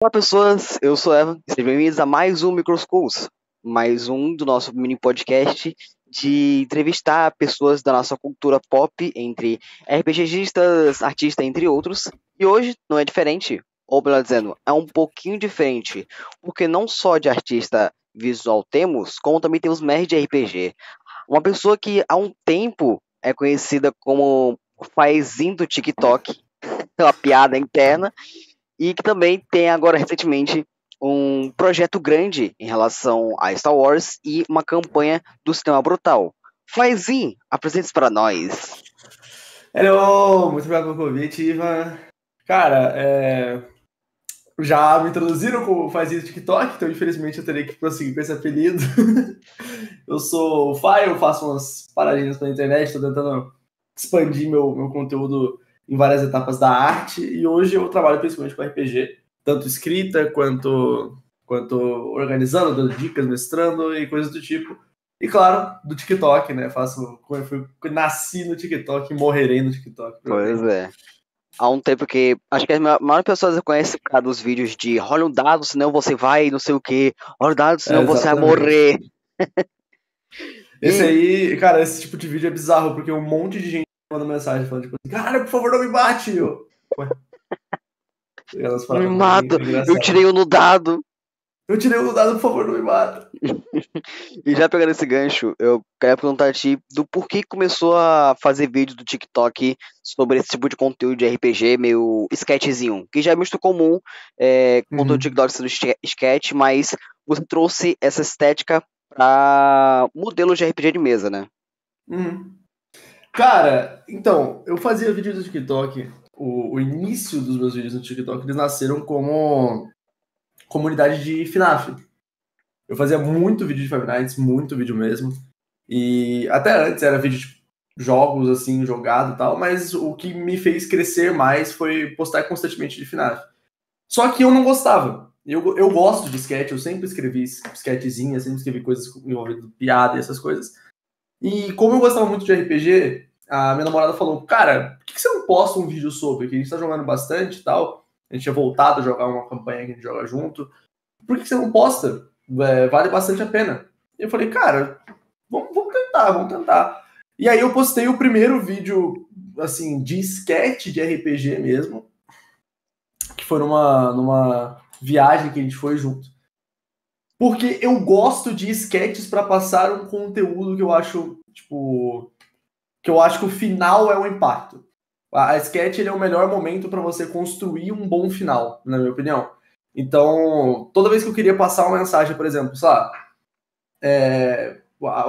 Olá pessoas, eu sou Evan, sejam bem-vindos a mais um Microschools, mais um do nosso mini podcast de entrevistar pessoas da nossa cultura pop, entre RPGistas, artistas, entre outros. E hoje não é diferente, ou melhor dizendo, é um pouquinho diferente, porque não só de artista visual temos, como também temos mestre de RPG. Uma pessoa que há um tempo é conhecida como o Faizinho do TikTok, pela piada interna, e que também tem agora recentemente um projeto grande em relação a Star Wars e uma campanha do Cinema Brutal. Faizinho, apresente para nós. Hello, muito obrigado pelo convite, Ivan. Cara, já me introduziram como faz isso TikTok, então infelizmente eu terei que prosseguir com esse apelido. Eu sou o Fai, eu faço umas paradinhas pela internet, estou tentando expandir meu conteúdo em várias etapas da arte, e hoje eu trabalho principalmente com RPG, tanto escrita quanto organizando, dando dicas, mestrando e coisas do tipo. E claro, do TikTok, né? Nasci no TikTok e morrerei no TikTok. Pois é. Há um tempo que acho que as maiores pessoas conhecem por causa dos vídeos de rola um dado, senão você vai, não sei o que, rola um dado, senão você vai morrer. Esse aí, cara, esse tipo de vídeo é bizarro, porque um monte de gente manda mensagem falando, tipo assim, cara, por favor, não me bate! Ué. Me mata, eu tirei o no dado. Eu tirei o no dado, por favor, não me mata. E já pegando esse gancho, eu quero perguntar a ti do porquê começou a fazer vídeo do TikTok sobre esse tipo de conteúdo de RPG, meio sketchzinho, que já é muito comum, conteúdo do TikTok sendo sketch, mas você trouxe essa estética para modelos de RPG de mesa, né? Cara, então, eu fazia vídeo do TikTok, o início dos meus vídeos no TikTok, eles nasceram como comunidade de FNAF. Eu fazia muito vídeo de Five Nights, muito vídeo mesmo. E até antes era vídeo de jogos, assim, jogado e tal, mas o que me fez crescer mais foi postar constantemente de FNAF. Só que eu não gostava. Eu gosto de sketch, eu sempre escrevi sketchzinha, sempre escrevi coisas envolvendo piada e essas coisas. E como eu gostava muito de RPG, a minha namorada falou, cara, por que você não posta um vídeo sobre? Que a gente tá jogando bastante e tal. A gente tinha voltado a jogar uma campanha que a gente joga junto. Por que você não posta? Vale bastante a pena. E eu falei, cara, vamos tentar. E aí eu postei o primeiro vídeo, assim, de sketch de RPG mesmo, que foi numa viagem que a gente foi junto. Porque eu gosto de sketches para passar um conteúdo que eu acho, tipo, que eu acho que o final é o impacto. A sketch ele é o melhor momento para você construir um bom final, na minha opinião. Então, toda vez que eu queria passar uma mensagem, por exemplo, sabe,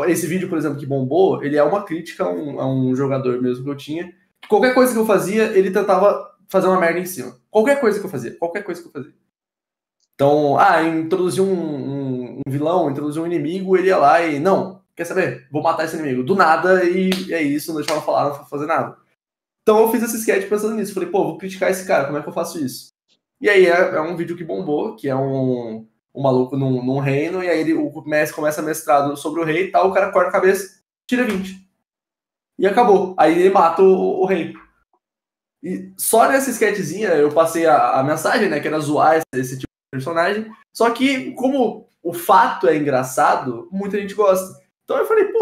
esse vídeo, por exemplo, que bombou, ele é uma crítica a um jogador mesmo que eu tinha. Qualquer coisa que eu fazia, ele tentava fazer uma merda em cima. Qualquer coisa que eu fazia. Então, introduzir um vilão, introduzir um inimigo, ele ia lá e, não, quer saber? Vou matar esse inimigo. Do nada, e é isso, não deixava falar, não fazer nada. Então eu fiz esse sketch pensando nisso. Falei, vou criticar esse cara, como é que eu faço isso? E aí é um vídeo que bombou, que é um maluco num reino, e aí o mestre começa mestrado sobre o rei e tal, o cara corta a cabeça, tira 20. E acabou. Aí ele mata o rei. E só nessa sketchzinha eu passei a mensagem, né, que era zoar esse tipo de personagem, só que como o fato é engraçado, muita gente gosta. Então eu falei,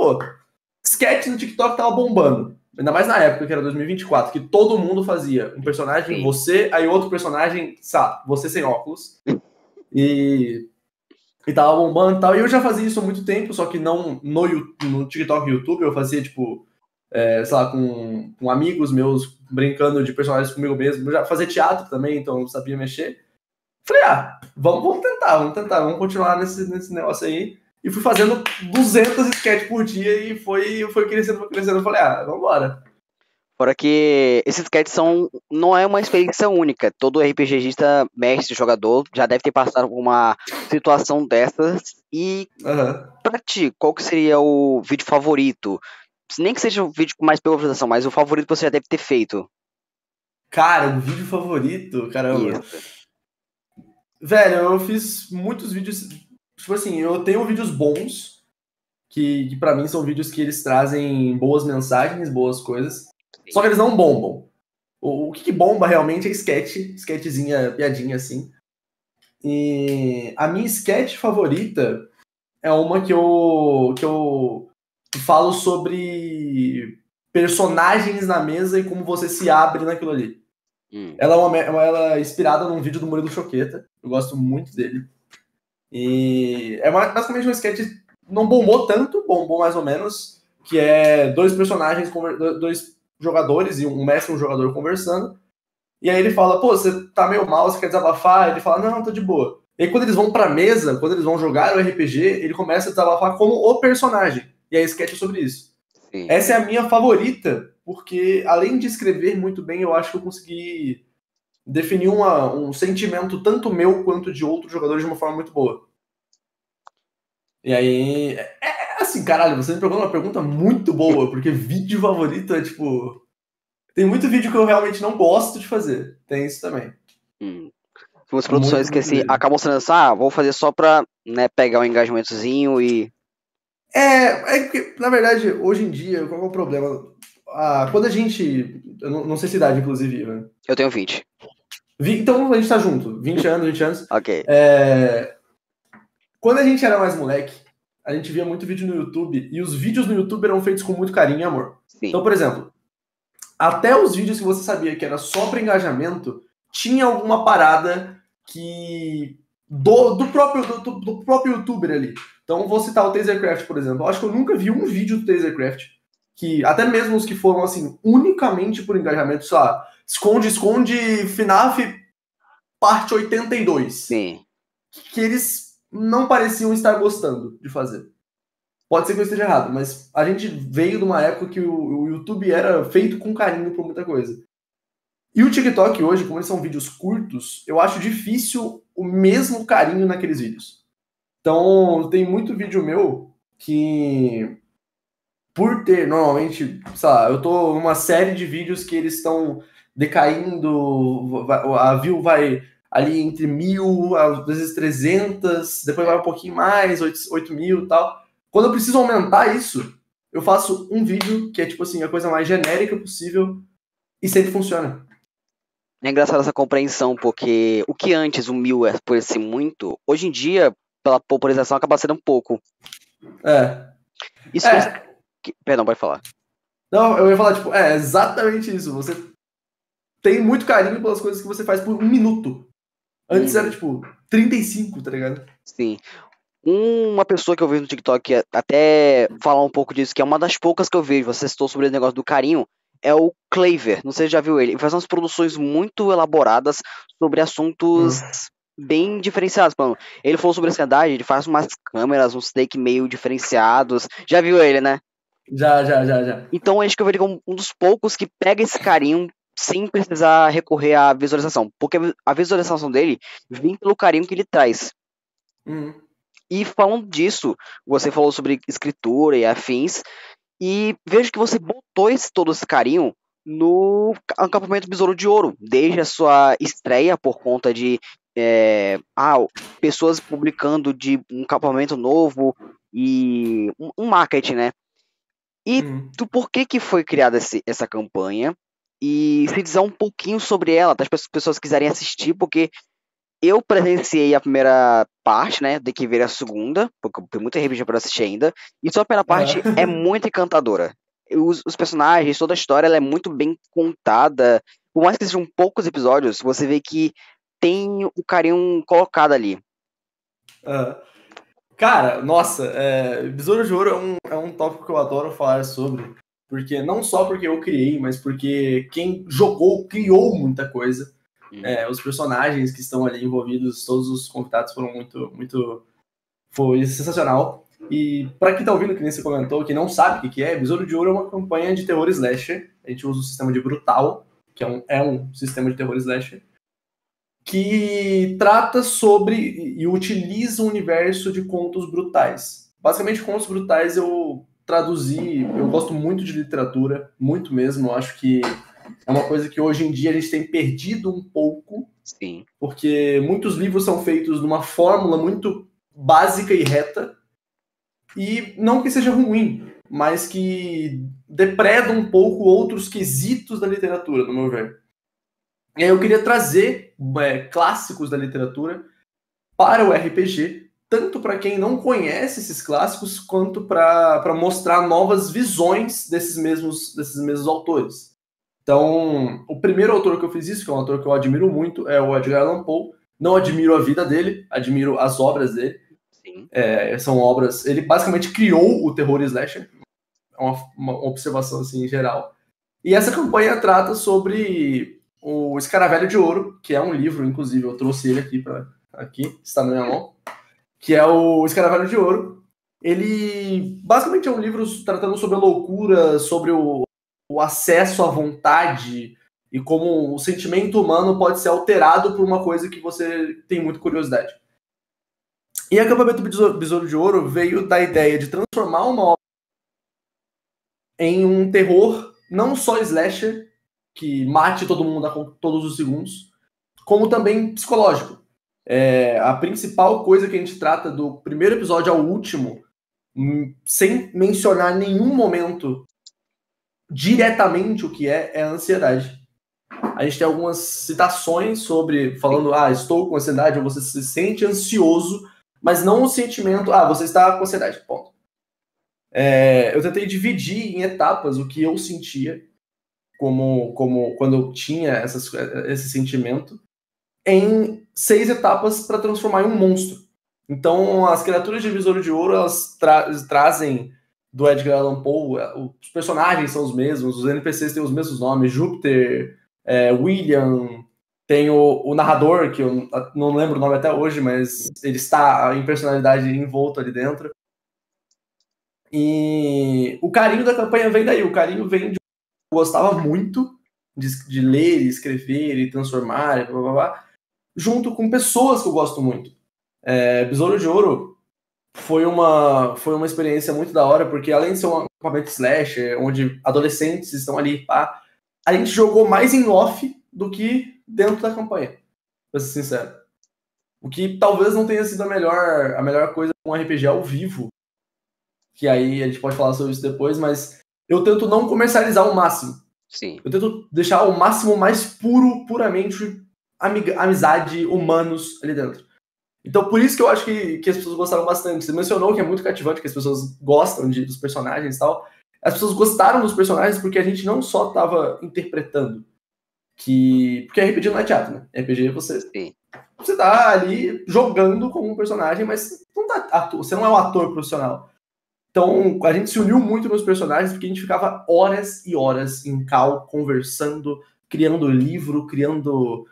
sketch no TikTok tava bombando. Ainda mais na época, que era 2024, que todo mundo fazia um personagem, sim, você, aí outro personagem, sabe, você sem óculos. E tava bombando e tal. E eu já fazia isso há muito tempo, só que não no TikTok e YouTube. Eu fazia, tipo, sei lá, com amigos meus, brincando de personagens comigo mesmo. Eu já fazia teatro também, então eu sabia mexer. Falei, vamos tentar, vamos continuar nesse negócio aí. E fui fazendo 200 sketches por dia e foi crescendo. Eu falei, vambora. Fora que esses sketches não é uma experiência única. Todo RPGista, mestre, jogador, já deve ter passado por uma situação dessas. E pra ti, qual que seria o vídeo favorito? Nem que seja o vídeo com mais apresentação, mas o favorito que você já deve ter feito. Cara, o vídeo favorito, caramba. Isso. Velho, eu fiz muitos vídeos. Tipo assim, eu tenho vídeos bons, que pra mim são vídeos que eles trazem boas mensagens, boas coisas. Só que eles não bombam. O que bomba realmente é sketchzinha, piadinha assim. E a minha sketch favorita é uma que eu falo sobre personagens na mesa e como você se abre naquilo ali. Ela é inspirada num vídeo do Murilo Choqueta. Eu gosto muito dele. E é basicamente uma sketch não bombou tanto, bombou mais ou menos, que é dois personagens, dois jogadores, e um mestre e um jogador conversando. E aí ele fala, pô, você tá meio mal, você quer desabafar? Ele fala, não, tô de boa. E aí quando eles vão pra mesa, quando eles vão jogar o RPG, ele começa a desabafar como o personagem. E aí a sketch é sobre isso. Sim. Essa é a minha favorita, porque além de escrever muito bem, eu acho que eu consegui definir um sentimento tanto meu quanto de outros jogadores de uma forma muito boa. E aí, assim, caralho, você me perguntou uma pergunta muito boa, porque vídeo favorito é tipo... Tem muito vídeo que eu realmente não gosto de fazer. Tem isso também. Umas produções que assim, acabam sendo assim, vou fazer só pra, né, pegar um engajamentozinho e... É que, na verdade, hoje em dia, qual é o problema? Quando a gente... Eu não sei se idade, inclusive, né? Eu tenho 20. Então a gente tá junto. 20 anos. Ok. Quando a gente era mais moleque, a gente via muito vídeo no YouTube, e os vídeos no YouTube eram feitos com muito carinho e amor. Sim. Então, por exemplo, até os vídeos que você sabia que era só para engajamento, tinha alguma parada que do próprio youtuber ali. Então, vou citar o Tasercraft, por exemplo. Eu acho que eu nunca vi um vídeo do Tasercraft que, até mesmo os que foram, assim, unicamente por engajamento, sei lá, esconde FNAF parte 82. Sim. Que eles não pareciam estar gostando de fazer. Pode ser que eu esteja errado, mas a gente veio de uma época que o YouTube era feito com carinho por muita coisa. E o TikTok hoje, como eles são vídeos curtos, eu acho difícil o mesmo carinho naqueles vídeos. Então, tem muito vídeo meu que, por ter, normalmente, sei lá, eu tô numa série de vídeos que eles estão decaindo, a view vai ali entre 1.000, às vezes 300, depois vai um pouquinho mais, 8.000 e tal. Quando eu preciso aumentar isso, eu faço um vídeo que é, tipo assim, a coisa mais genérica possível e sempre funciona. É engraçado essa compreensão, porque o que antes o 1000 parecia muito, hoje em dia, pela popularização, acaba sendo um pouco. Isso Perdão, pode falar. Não, eu ia falar, tipo, é exatamente isso. Você tem muito carinho pelas coisas que você faz por 1 minuto. Antes era, tipo, 35, tá ligado? Sim. Uma pessoa que eu vejo no TikTok até falar um pouco disso, que é uma das poucas que eu vejo, você citou sobre o negócio do carinho, é o Claver. Não sei se já viu ele. Ele faz umas produções muito elaboradas sobre assuntos bem diferenciados. Ele falou sobre ansiedade, ele faz umas câmeras, uns take meio diferenciados. Já viu ele, né? Já. Então acho que eu vejo como um dos poucos que pega esse carinho sem precisar recorrer à visualização. Porque a visualização dele vem pelo carinho que ele traz. E falando disso, você falou sobre escritura e afins, e vejo que você botou todo esse carinho no Acampamento Besouro de Ouro, desde a sua estreia por conta de pessoas publicando de um acampamento novo e um marketing, né? E do porquê que foi criada essa campanha e se dizer um pouquinho sobre ela, para as pessoas quiserem assistir, porque eu presenciei a primeira parte, né, de que ver a segunda, porque tem muita RPG para assistir ainda, e só a primeira parte é muito encantadora. Os personagens, toda a história, ela é muito bem contada. Por mais que sejam poucos episódios, você vê que tem o carinho colocado ali. Cara, nossa, Besouro de Ouro é um tópico que eu adoro falar sobre, porque não só porque eu criei, mas porque quem jogou criou muita coisa. Os personagens que estão ali envolvidos, todos os convidados foram muito... Foi sensacional. E pra quem tá ouvindo, que nem você comentou, quem não sabe o que é, Besouro de Ouro é uma campanha de terror slasher. A gente usa o sistema de Brutal, que é um sistema de terror slasher, que trata sobre e utiliza o universo de contos brutais. Basicamente, contos brutais eu traduzi, eu gosto muito de literatura, muito mesmo, eu acho que é uma coisa que hoje em dia a gente tem perdido um pouco. Sim. Porque muitos livros são feitos numa fórmula muito básica e reta, e não que seja ruim, mas que depreda um pouco outros quesitos da literatura, no meu ver. E aí eu queria trazer clássicos da literatura para o RPG, tanto para quem não conhece esses clássicos, quanto para mostrar novas visões desses mesmos autores. Então, o primeiro autor que eu fiz isso, que é um autor que eu admiro muito, é o Edgar Allan Poe. Não admiro a vida dele, admiro as obras dele. Sim. São obras... Ele basicamente criou o terror slasher. É uma observação assim, em geral. E essa campanha trata sobre o Escaravelho de Ouro, que é um livro, inclusive, eu trouxe ele aqui, está na minha mão, que é o Escaravelho de Ouro. Ele basicamente é um livro tratando sobre a loucura, sobre o acesso à vontade e como o sentimento humano pode ser alterado por uma coisa que você tem muita curiosidade. E Acampamento Besouro de Ouro veio da ideia de transformar uma obra em um terror não só slasher, que mate todo mundo a todos os segundos, como também psicológico. A principal coisa que a gente trata do primeiro episódio ao último, sem mencionar nenhum momento diretamente o que é a ansiedade. A gente tem algumas citações sobre, falando, estou com ansiedade, ou você se sente ansioso, mas não o sentimento, você está com ansiedade, ponto. Eu tentei dividir em etapas o que eu sentia, como quando eu tinha esse sentimento, em 6 etapas para transformar em um monstro. Então, as criaturas de Besouro de Ouro, elas trazem do Edgar Allan Poe, os personagens são os mesmos, os NPCs têm os mesmos nomes, Júpiter, William, tem o narrador, que eu não lembro o nome até hoje, mas ele está em personalidade envolto ali dentro. E o carinho da campanha vem daí, o carinho vem de eu gostava muito de ler, escrever e transformar, blá, blá, blá, junto com pessoas que eu gosto muito. Besouro de Ouro foi uma experiência muito da hora, porque além de ser um acampamento slasher, onde adolescentes estão ali, a gente jogou mais em off do que dentro da campanha, pra ser sincero. O que talvez não tenha sido a melhor coisa com um RPG ao vivo, que aí a gente pode falar sobre isso depois, mas eu tento não comercializar o máximo. Sim. Eu tento deixar o máximo mais puramente amizade, humanos ali dentro. Então, por isso que eu acho que as pessoas gostaram bastante. Você mencionou que é muito cativante, que as pessoas gostam dos personagens e tal. As pessoas gostaram dos personagens porque a gente não só estava interpretando. Porque RPG não é teatro, né? RPG você tá ali jogando como um personagem, mas você não é um ator profissional. Então, a gente se uniu muito nos personagens porque a gente ficava horas e horas em call, conversando, criando livro, criando...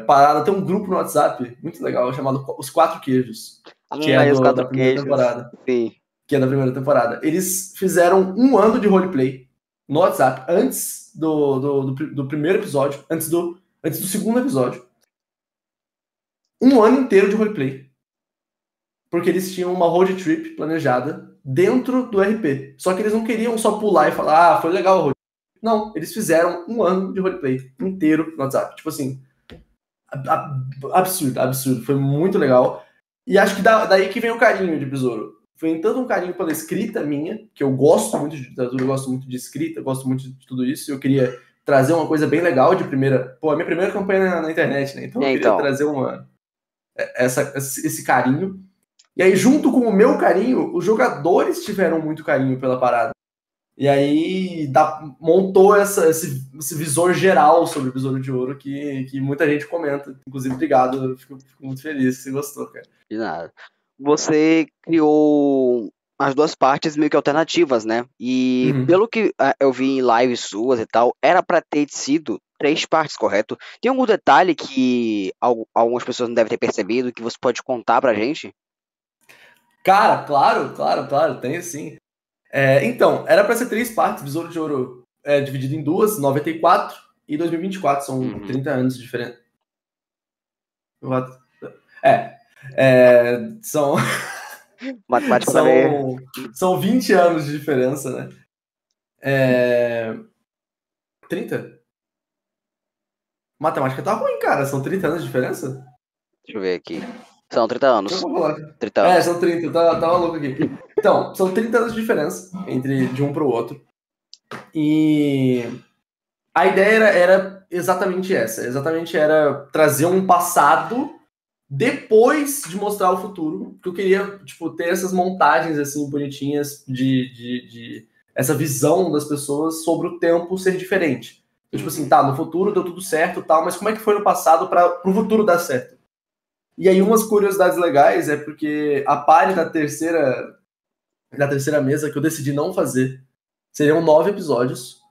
parada. Tem um grupo no WhatsApp muito legal chamado Os Quatro Queijos, que é da primeira temporada. Sim. Que é da primeira temporada. Eles fizeram 1 ano de roleplay no WhatsApp antes do primeiro episódio, antes do segundo episódio. 1 ano inteiro de roleplay. Porque eles tinham uma road trip planejada dentro do RP. Só que eles não queriam só pular e falar, foi legal a road. Não, eles fizeram 1 ano de roleplay inteiro no WhatsApp. Tipo assim, absurdo. Foi muito legal. E acho que daí que vem o carinho de Besouro. Vem tanto um carinho pela escrita minha, que eu gosto muito de literatura, eu gosto muito de escrita, eu gosto muito de tudo isso. Eu queria trazer uma coisa bem legal de primeira... a minha primeira campanha na internet, né? Então eu queria trazer esse carinho. E aí, junto com o meu carinho, os jogadores tiveram muito carinho pela parada. E aí montou esse visor geral sobre o Besouro de Ouro que muita gente comenta. Inclusive, obrigado. Eu fico muito feliz que você gostou, cara. De nada. Você criou as 2 partes meio que alternativas, né? E pelo que eu vi em lives suas e tal, era pra ter sido 3 partes, correto? Tem algum detalhe que algumas pessoas não devem ter percebido que você pode contar pra gente? Cara, claro, tem sim. Então, era pra ser 3 partes. Besouro de Ouro é dividido em 2, 94 e 2024. São 30 anos de diferença. São... Matemática são 20 anos de diferença, né? 30? Matemática tá ruim, cara. São 30 anos de diferença? Deixa eu ver aqui. São 30 anos. Deixa eu falar. 30 anos. São 30. Tá maluco aqui. Então, são 30 anos de diferença de um pro outro. E a ideia era exatamente essa. Exatamente era trazer um passado depois de mostrar o futuro, porque eu queria, tipo, ter essas montagens, assim, bonitinhas de essa visão das pessoas sobre o tempo ser diferente. Então, tipo assim, tá, no futuro deu tudo certo e tal, mas como é que foi no passado para pro futuro dar certo? E aí umas curiosidades legais é porque a pare da terceira mesa que eu decidi não fazer seriam 9 episódios.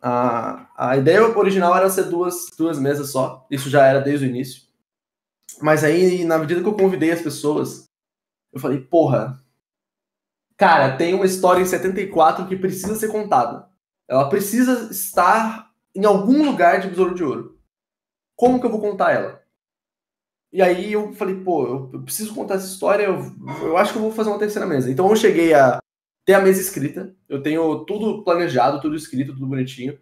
A ideia original era ser duas mesas só, isso já era desde o início. Mas aí, na medida que eu convidei as pessoas, eu falei, porra, cara, tem uma história em 74 que precisa ser contada. Ela precisa estar em algum lugar de Besouro de Ouro. Como que eu vou contar ela? E aí eu falei, pô, eu preciso contar essa história, eu acho que eu vou fazer uma terceira mesa. Então eu cheguei a ter a mesa escrita, eu tenho tudo planejado, tudo escrito, tudo bonitinho.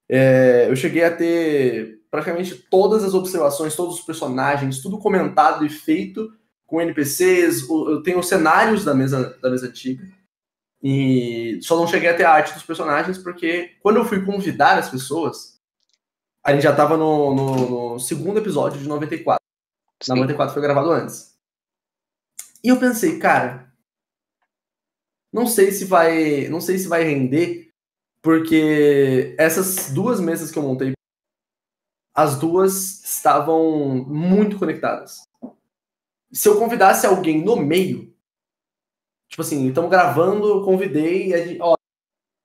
Eu cheguei a ter praticamente todas as observações, todos os personagens, tudo comentado e feito com NPCs. Eu tenho os cenários da mesa antiga. E só não cheguei a ter a arte dos personagens, porque quando eu fui convidar as pessoas, a gente já estava no segundo episódio de 94. Sim. Na 94 foi gravado antes. E eu pensei, cara, não sei se vai render, porque essas duas mesas que eu montei, as duas estavam muito conectadas. Se eu convidasse alguém no meio, tipo assim, estamos gravando, eu convidei, e a gente, ó,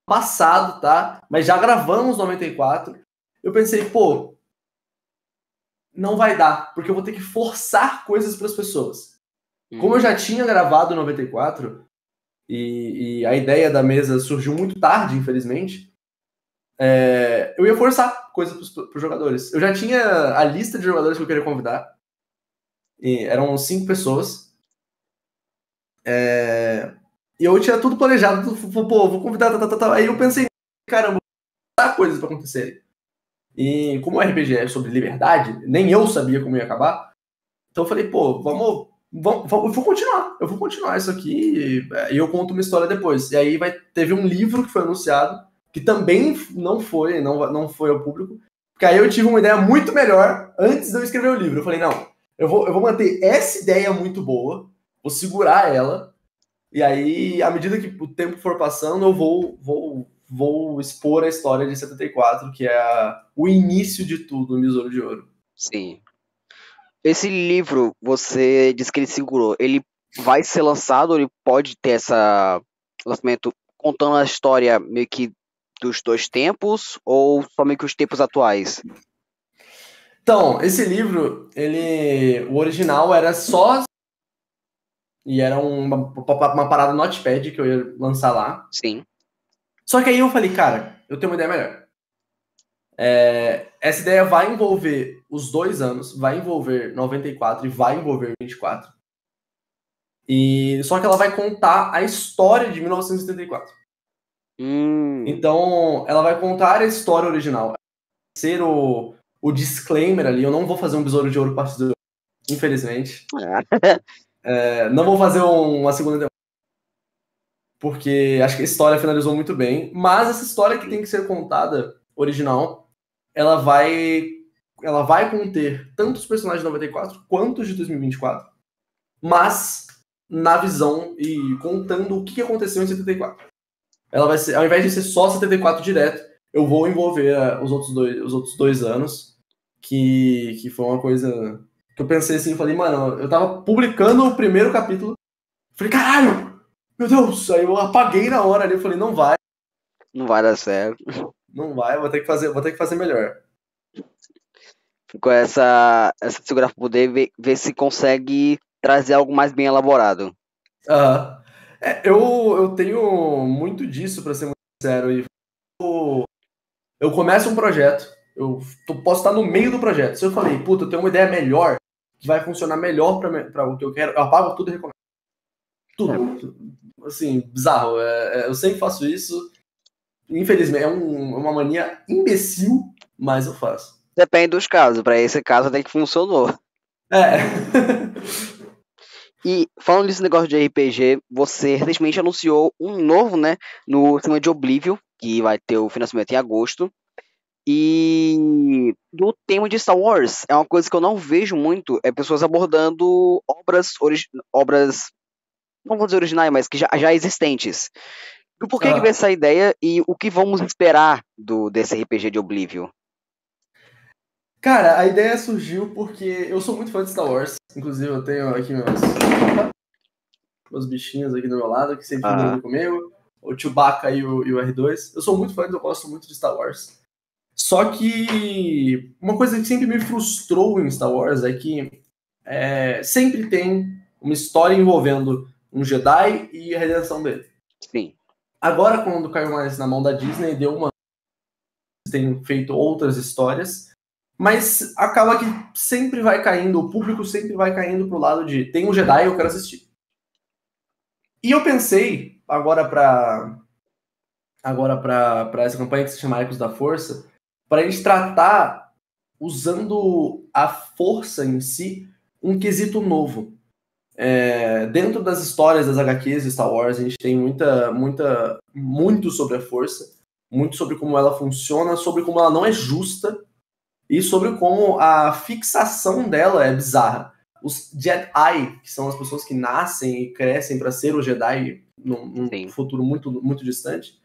passado, tá? Mas já gravamos 94. Eu pensei, pô, não vai dar, porque eu vou ter que forçar coisas para as pessoas. Como eu já tinha gravado 94, e a ideia da mesa surgiu muito tarde, infelizmente, eu ia forçar coisas para os jogadores. Eu já tinha a lista de jogadores que eu queria convidar, e eram 5 pessoas. E eu tinha tudo planejado, pô, vou convidar, Aí eu pensei, caramba, vou dar coisas para acontecerem. E como o RPG é sobre liberdade, nem eu sabia como ia acabar. Então eu falei, pô, eu vou continuar isso aqui e eu conto uma história depois. E aí teve um livro que foi anunciado, que também não foi ao público, porque aí eu tive uma ideia muito melhor antes de eu escrever o livro. Eu falei, não, eu vou manter essa ideia muito boa, vou segurar ela, e aí, à medida que o tempo for passando, eu vou expor a história de 74, que é o início de tudo no Besouro de Ouro. Sim. Esse livro, você disse que ele segurou. Ele vai ser lançado, ou ele pode ter esse lançamento contando a história meio que dos dois tempos, ou só meio que os tempos atuais? Então, esse livro, o original era só... E era uma parada Notepad que eu ia lançar lá. Sim. Só que aí eu falei, cara, eu tenho uma ideia melhor. Essa ideia vai envolver os 2 anos, vai envolver 94 e vai envolver 24. Só que ela vai contar a história de 1974. Então, ela vai contar a história original. Ser o disclaimer ali, eu não vou fazer um Besouro de Ouro parte 2, infelizmente. Não vou fazer uma segunda temporada, porque acho que a história finalizou muito bem, mas essa história que tem que ser contada, original, ela vai conter tanto os personagens de 94 quanto os de 2024, mas na visão e contando o que aconteceu em 74. Ela vai ser, ao invés de ser só 74 direto, eu vou envolver os outros dois anos, que foi uma coisa que eu pensei assim, falei, mano, eu tava publicando o primeiro capítulo, falei, caralho, meu Deus, aí eu apaguei na hora ali, eu falei, não vai dar certo. Não vai, vou ter que fazer melhor. Com essa segurança pra poder ver se consegue trazer algo mais bem elaborado. Eu tenho muito disso, pra ser muito sincero. Eu começo um projeto, eu posso estar no meio do projeto. Se eu falei, puta, eu tenho uma ideia melhor, que vai funcionar melhor pra o que eu quero, eu apago tudo e recomeço. Tudo. Assim, bizarro. Eu sempre faço isso. Infelizmente, é uma mania imbecil, mas eu faço. Depende dos casos. Pra esse caso até que funcionou. E falando desse negócio de RPG, você recentemente anunciou um novo, né, no sistema de Oblivion, que vai ter o financiamento em agosto. E do tema de Star Wars, é uma coisa que eu não vejo muito, é pessoas abordando obras, não vou dizer originais, mas que já existentes. Do porquê que veio essa ideia e o que vamos esperar desse RPG de Oblivion? Cara, a ideia surgiu porque eu sou muito fã de Star Wars. Inclusive, eu tenho aqui meus bichinhos aqui do meu lado, que sempre brigam comigo. O Chewbacca e o R2. Eu sou muito fã, eu gosto muito de Star Wars. Só que uma coisa que sempre me frustrou em Star Wars é que sempre tem uma história envolvendo um Jedi e a redenção dele. Sim. Agora, quando caiu mais na mão da Disney, tem feito outras histórias, mas acaba que sempre vai caindo, o público sempre vai caindo pro lado de tem um Jedi, eu quero assistir. E eu pensei, agora pra essa campanha que se chama Ecos da Força, para a gente tratar, usando a força em si, um quesito novo. Dentro das histórias das HQs de Star Wars, a gente tem muito sobre a força, muito sobre como ela funciona, sobre como ela não é justa e sobre como a fixação dela é bizarra. Os Jedi, que são as pessoas que nascem e crescem para ser o Jedi num futuro muito, muito distante,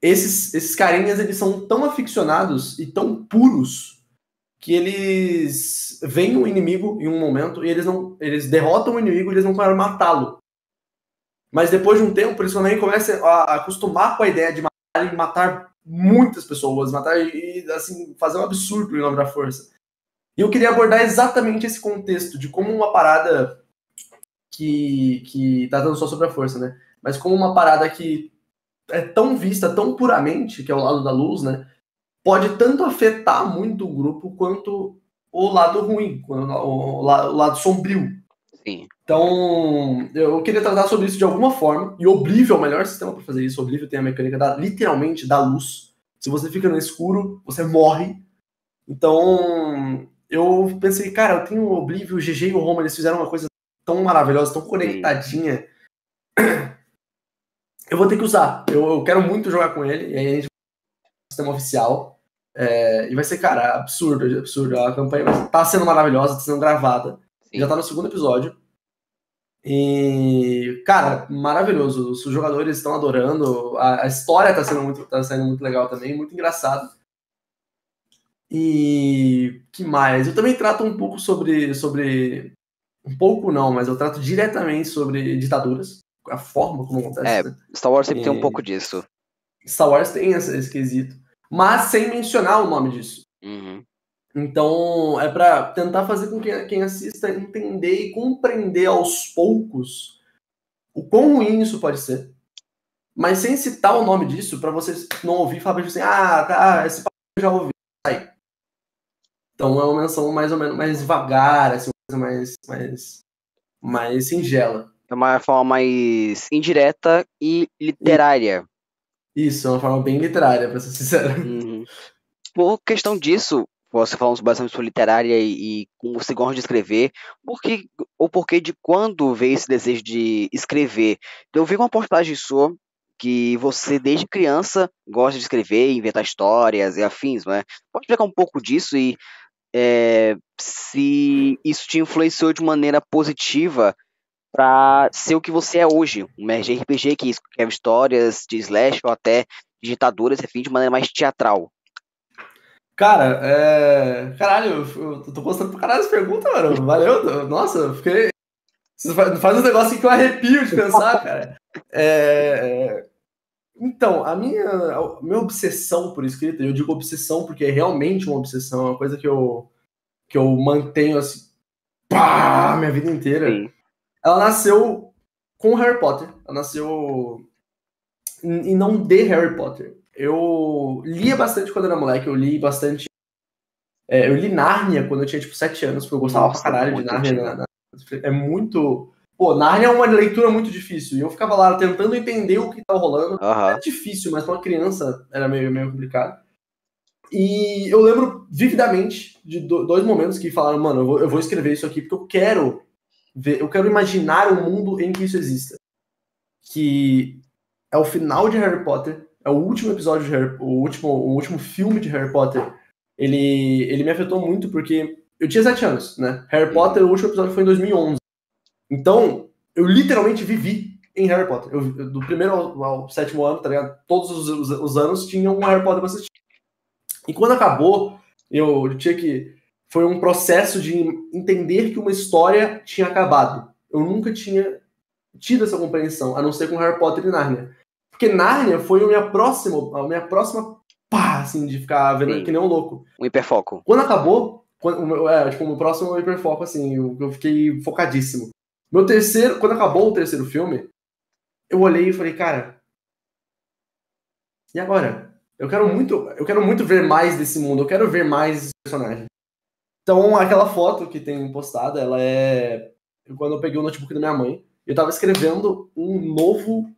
esses carinhas, eles são tão aficionados e tão puros que eles veem um inimigo em um momento e eles derrotam o inimigo e eles não querem matá-lo. Mas depois de um tempo, eles também começam a acostumar com a ideia de matar muitas pessoas, matar e assim, fazer um absurdo em nome da força. E eu queria abordar exatamente esse contexto de como uma parada que tá dando só sobre a força, né? Mas como uma parada que é tão vista, tão puramente, que é o lado da luz, né? Pode tanto afetar muito o grupo quanto o lado ruim, o lado sombrio. Sim. Então, eu queria tratar sobre isso de alguma forma, e Oblivion é o melhor sistema para fazer isso. Oblivion tem a mecânica literalmente da luz. Se você fica no escuro, você morre. Então, eu pensei, cara, eu tenho o Oblivion, o GG e o Roma, eles fizeram uma coisa tão maravilhosa, tão conectadinha. Eu vou ter que usar. Eu quero muito jogar com ele, e aí a gente vai no sistema oficial. E vai ser, cara, absurdo. A campanha tá sendo maravilhosa, tá sendo gravada. Sim. Já tá no segundo episódio. E, cara, maravilhoso. Os jogadores estão adorando. A história tá saindo muito legal também, muito engraçado. E que mais? Eu também trato um pouco sobre um pouco não, mas eu trato diretamente sobre ditaduras, a forma como acontece. Né? Star Wars sempre tem um pouco disso. Star Wars tem esse quesito, mas sem mencionar o nome disso. Uhum. Então, é para tentar fazer com que quem assista entender e compreender aos poucos o quão ruim isso pode ser, mas sem citar o nome disso, para vocês não ouvir e falar assim, tá, esse papo eu já ouvi. Aí. Então, é uma menção mais ou menos mais devagar, assim, uma coisa mais singela. É uma forma mais indireta e literária. Isso, é uma forma bem literária, pra ser sincero. Uhum. Por questão disso, você falando bastante sobre literária e como você gosta de escrever, por que de quando veio esse desejo de escrever? Eu vi uma postagem sua que você, desde criança, gosta de escrever, inventar histórias e afins, não é? Pode explicar um pouco disso e se isso te influenciou de maneira positiva para ser o que você é hoje, um RPG que escreve histórias de slash ou até de ditaduras, enfim, de maneira mais teatral. Cara, caralho, eu tô gostando pra caralho essa pergunta, mano. Valeu, nossa, eu fiquei... Você faz um negócio que eu arrepio de pensar, cara. Então, a minha obsessão por escrita, eu digo obsessão porque é realmente uma obsessão, é uma coisa que eu mantenho assim, minha vida inteira. Sim. Ela nasceu com Harry Potter. Ela nasceu e não de Harry Potter. Eu lia bastante quando era moleque, eu li bastante. Eu li Nárnia quando eu tinha tipo 7 anos, porque eu gostava pra caralho de Nárnia. É muito. Pô, Nárnia é uma leitura muito difícil. E eu ficava lá tentando entender o que tava rolando. Era difícil, mas pra uma criança era meio complicado. E eu lembro vividamente de 2 momentos que falaram, mano, eu vou escrever isso aqui porque eu quero imaginar um mundo em que isso exista. Que é o final de Harry Potter, é o último episódio o último filme de Harry Potter, ele me afetou muito porque eu tinha 7 anos, né? Harry Potter, o último episódio foi em 2011. Então, eu literalmente vivi em Harry Potter. Do primeiro ao 7º ano, tá ligado? Todos os anos tinham um Harry Potter pra assistir. E quando acabou, eu tinha que... Foi um processo de entender que uma história tinha acabado. Eu nunca tinha tido essa compreensão, a não ser com Harry Potter e Nárnia. Porque Nárnia foi a minha próxima pá, assim, de ficar vendo que nem um louco. Um hiperfoco. Quando acabou, o meu próximo hiperfoco, assim, eu fiquei focadíssimo. Quando acabou o terceiro filme, eu olhei e falei, cara, e agora? Eu quero muito ver mais desse mundo, eu quero ver mais esse personagem. Então, aquela foto que tem postada, ela é quando eu peguei o notebook da minha mãe, eu tava escrevendo um novo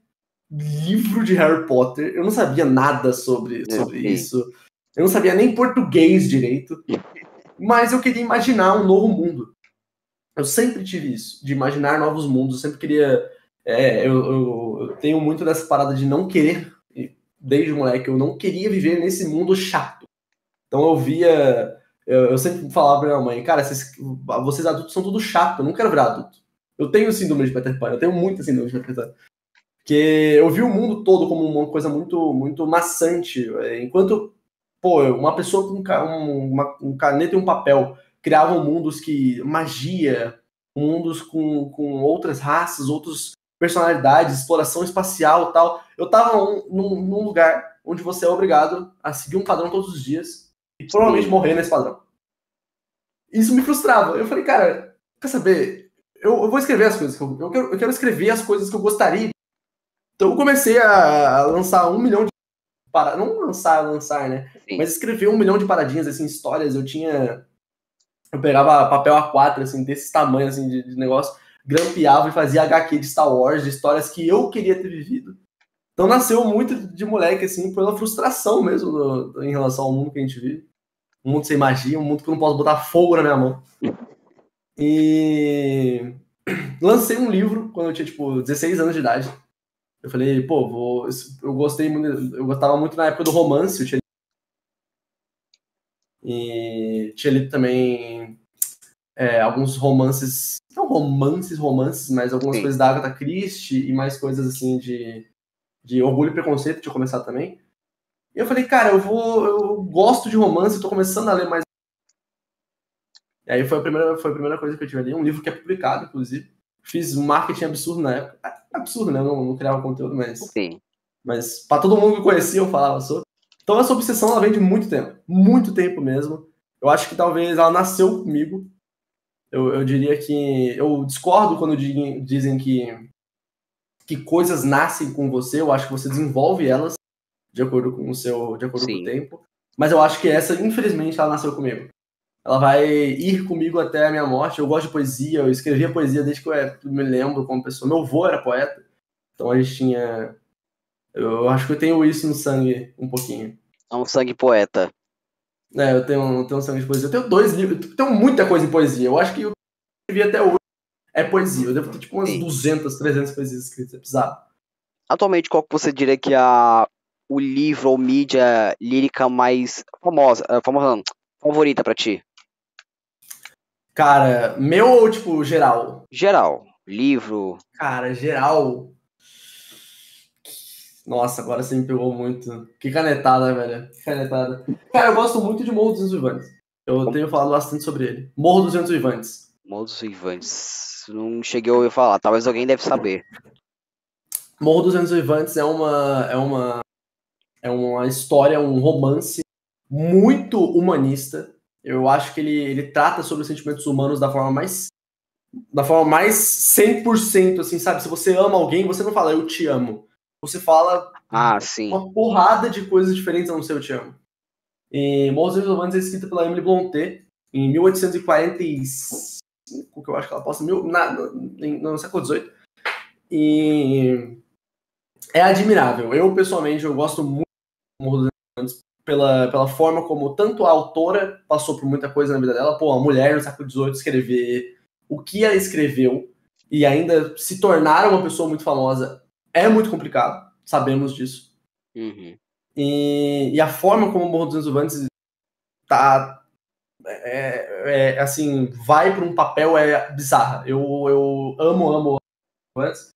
livro de Harry Potter. Eu não sabia nada sobre isso. Eu não sabia nem português direito. Mas eu queria imaginar um novo mundo. Eu sempre tive isso, de imaginar novos mundos. Eu sempre queria... eu tenho muito dessa parada de não querer, desde moleque, eu não queria viver nesse mundo chato. Então eu via... Eu sempre falava pra minha mãe, cara, vocês adultos são tudo chato, eu não quero virar adulto. Eu tenho síndrome de Peter Pan, eu tenho muita síndrome de Peter Pan. Porque eu vi o mundo todo como uma coisa muito, muito maçante. Enquanto, uma pessoa com um caneta e um papel criavam mundos magia, mundos com outras raças, outras personalidades, exploração espacial e tal. Eu tava num lugar onde você é obrigado a seguir um padrão todos os dias e provavelmente morrer nesse padrão. Isso me frustrava. Eu falei, cara, quer saber? Eu vou escrever as coisas eu quero escrever as coisas que eu gostaria. Então eu comecei a lançar 1 milhão de não lançar, né? Sim. Mas escrever 1 milhão de paradinhas, assim, histórias. Eu pegava papel A4, assim, desse tamanho, assim, de negócio, grampeava e fazia HQ de Star Wars, de histórias que eu queria ter vivido. Então nasceu muito de moleque, assim, pela frustração mesmo em relação ao mundo que a gente vive. Um mundo sem magia, um mundo que eu não posso botar fogo na minha mão. E lancei um livro quando eu tinha, 16 anos de idade. Eu falei, eu gostava muito na época do romance, tinha lido também alguns romances, não romances, mas algumas Sim. coisas da Agatha Christie e mais coisas assim de Orgulho e Preconceito, tinha começado também. E eu falei, cara, eu gosto de romance, eu tô começando a ler mais. E aí foi a primeira coisa que eu tive ali, um livro que é publicado, inclusive. Fiz um marketing absurdo na época. Absurdo, né? Eu não criava conteúdo, mas... Sim. Mas pra todo mundo que eu conhecia, eu falava sobre. Então essa obsessão, ela vem de muito tempo. Muito tempo mesmo. Eu acho que talvez ela nasceu comigo. Eu diria que... Eu discordo quando dizem que coisas nascem com você. Eu acho que você desenvolve elas de acordo com o tempo. Mas eu acho que essa, infelizmente, ela nasceu comigo. Ela vai ir comigo até a minha morte. Eu gosto de poesia, eu escrevia poesia desde que eu me lembro como pessoa. Meu avô era poeta, então a gente tinha... Eu acho que eu tenho isso no sangue um pouquinho. É um sangue poeta. Eu tenho um sangue de poesia. Eu tenho 2 livros, eu tenho muita coisa em poesia. Eu acho que o que eu escrevi até hoje é poesia. Eu devo ter umas 200, 300 poesias escritas, é bizarro. Atualmente, qual que você diria que é o livro ou mídia lírica mais favorita pra ti? Cara, meu ou, geral? Geral. Livro. Cara, geral. Nossa, agora você me pegou muito. Que canetada, velho. Que canetada. Cara, eu gosto muito de Morro dos Ventos Uivantes. Eu tenho falado bastante sobre ele. Morro dos Ventos Uivantes. Morro dos Uivantes. Não cheguei a ouvir falar. Talvez alguém deve saber. Morro dos Ventos Uivantes é uma história, um romance muito humanista. Eu acho que ele trata sobre os sentimentos humanos da forma mais 100%, assim, sabe? Se você ama alguém, você não fala eu te amo. Você fala uma porrada de coisas diferentes a não ser eu te amo. E Morro dos Ventos Uivantes é escrita pela Emily Brontë em 1845, que eu acho que ela posta no século XVIII. E é admirável. Eu, pessoalmente, eu gosto muito do Morro dos Ventos pela forma como tanto a autora passou por muita coisa na vida dela. A mulher no século XVIII escrever o que ela escreveu e ainda se tornar uma pessoa muito famosa é muito complicado. Sabemos disso. Uhum. E a forma como o Morro dos Insolentes tá, assim, vai para um papel bizarra. Eu amo antes.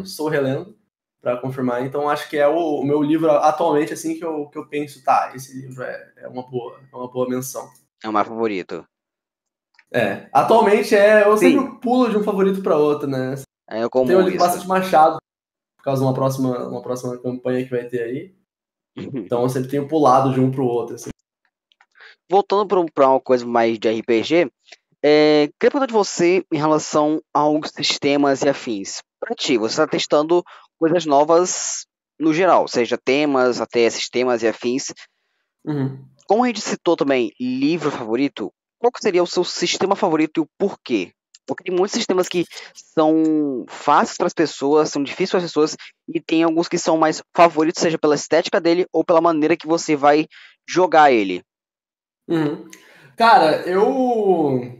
Estou relendo para confirmar. Então acho que é o meu livro atualmente assim que eu penso, tá, esse livro é uma boa menção. É o meu favorito. Atualmente eu Sim. sempre pulo de um favorito para outro, né? É Eu comum tenho lido isso. bastante Machado por causa de uma próxima campanha que vai ter aí. Então eu sempre tenho pulado de um pro outro. Assim. Voltando para uma coisa mais de RPG, queria perguntar de você em relação aos sistemas e afins. Para ti, você está testando coisas novas no geral, seja temas, até sistemas e afins. Uhum. Como a gente citou também livro favorito, qual que seria o seu sistema favorito e o porquê? Porque tem muitos sistemas que são fáceis para as pessoas, são difíceis para as pessoas, e tem alguns que são mais favoritos, seja pela estética dele ou pela maneira que você vai jogar ele. Uhum. Cara, eu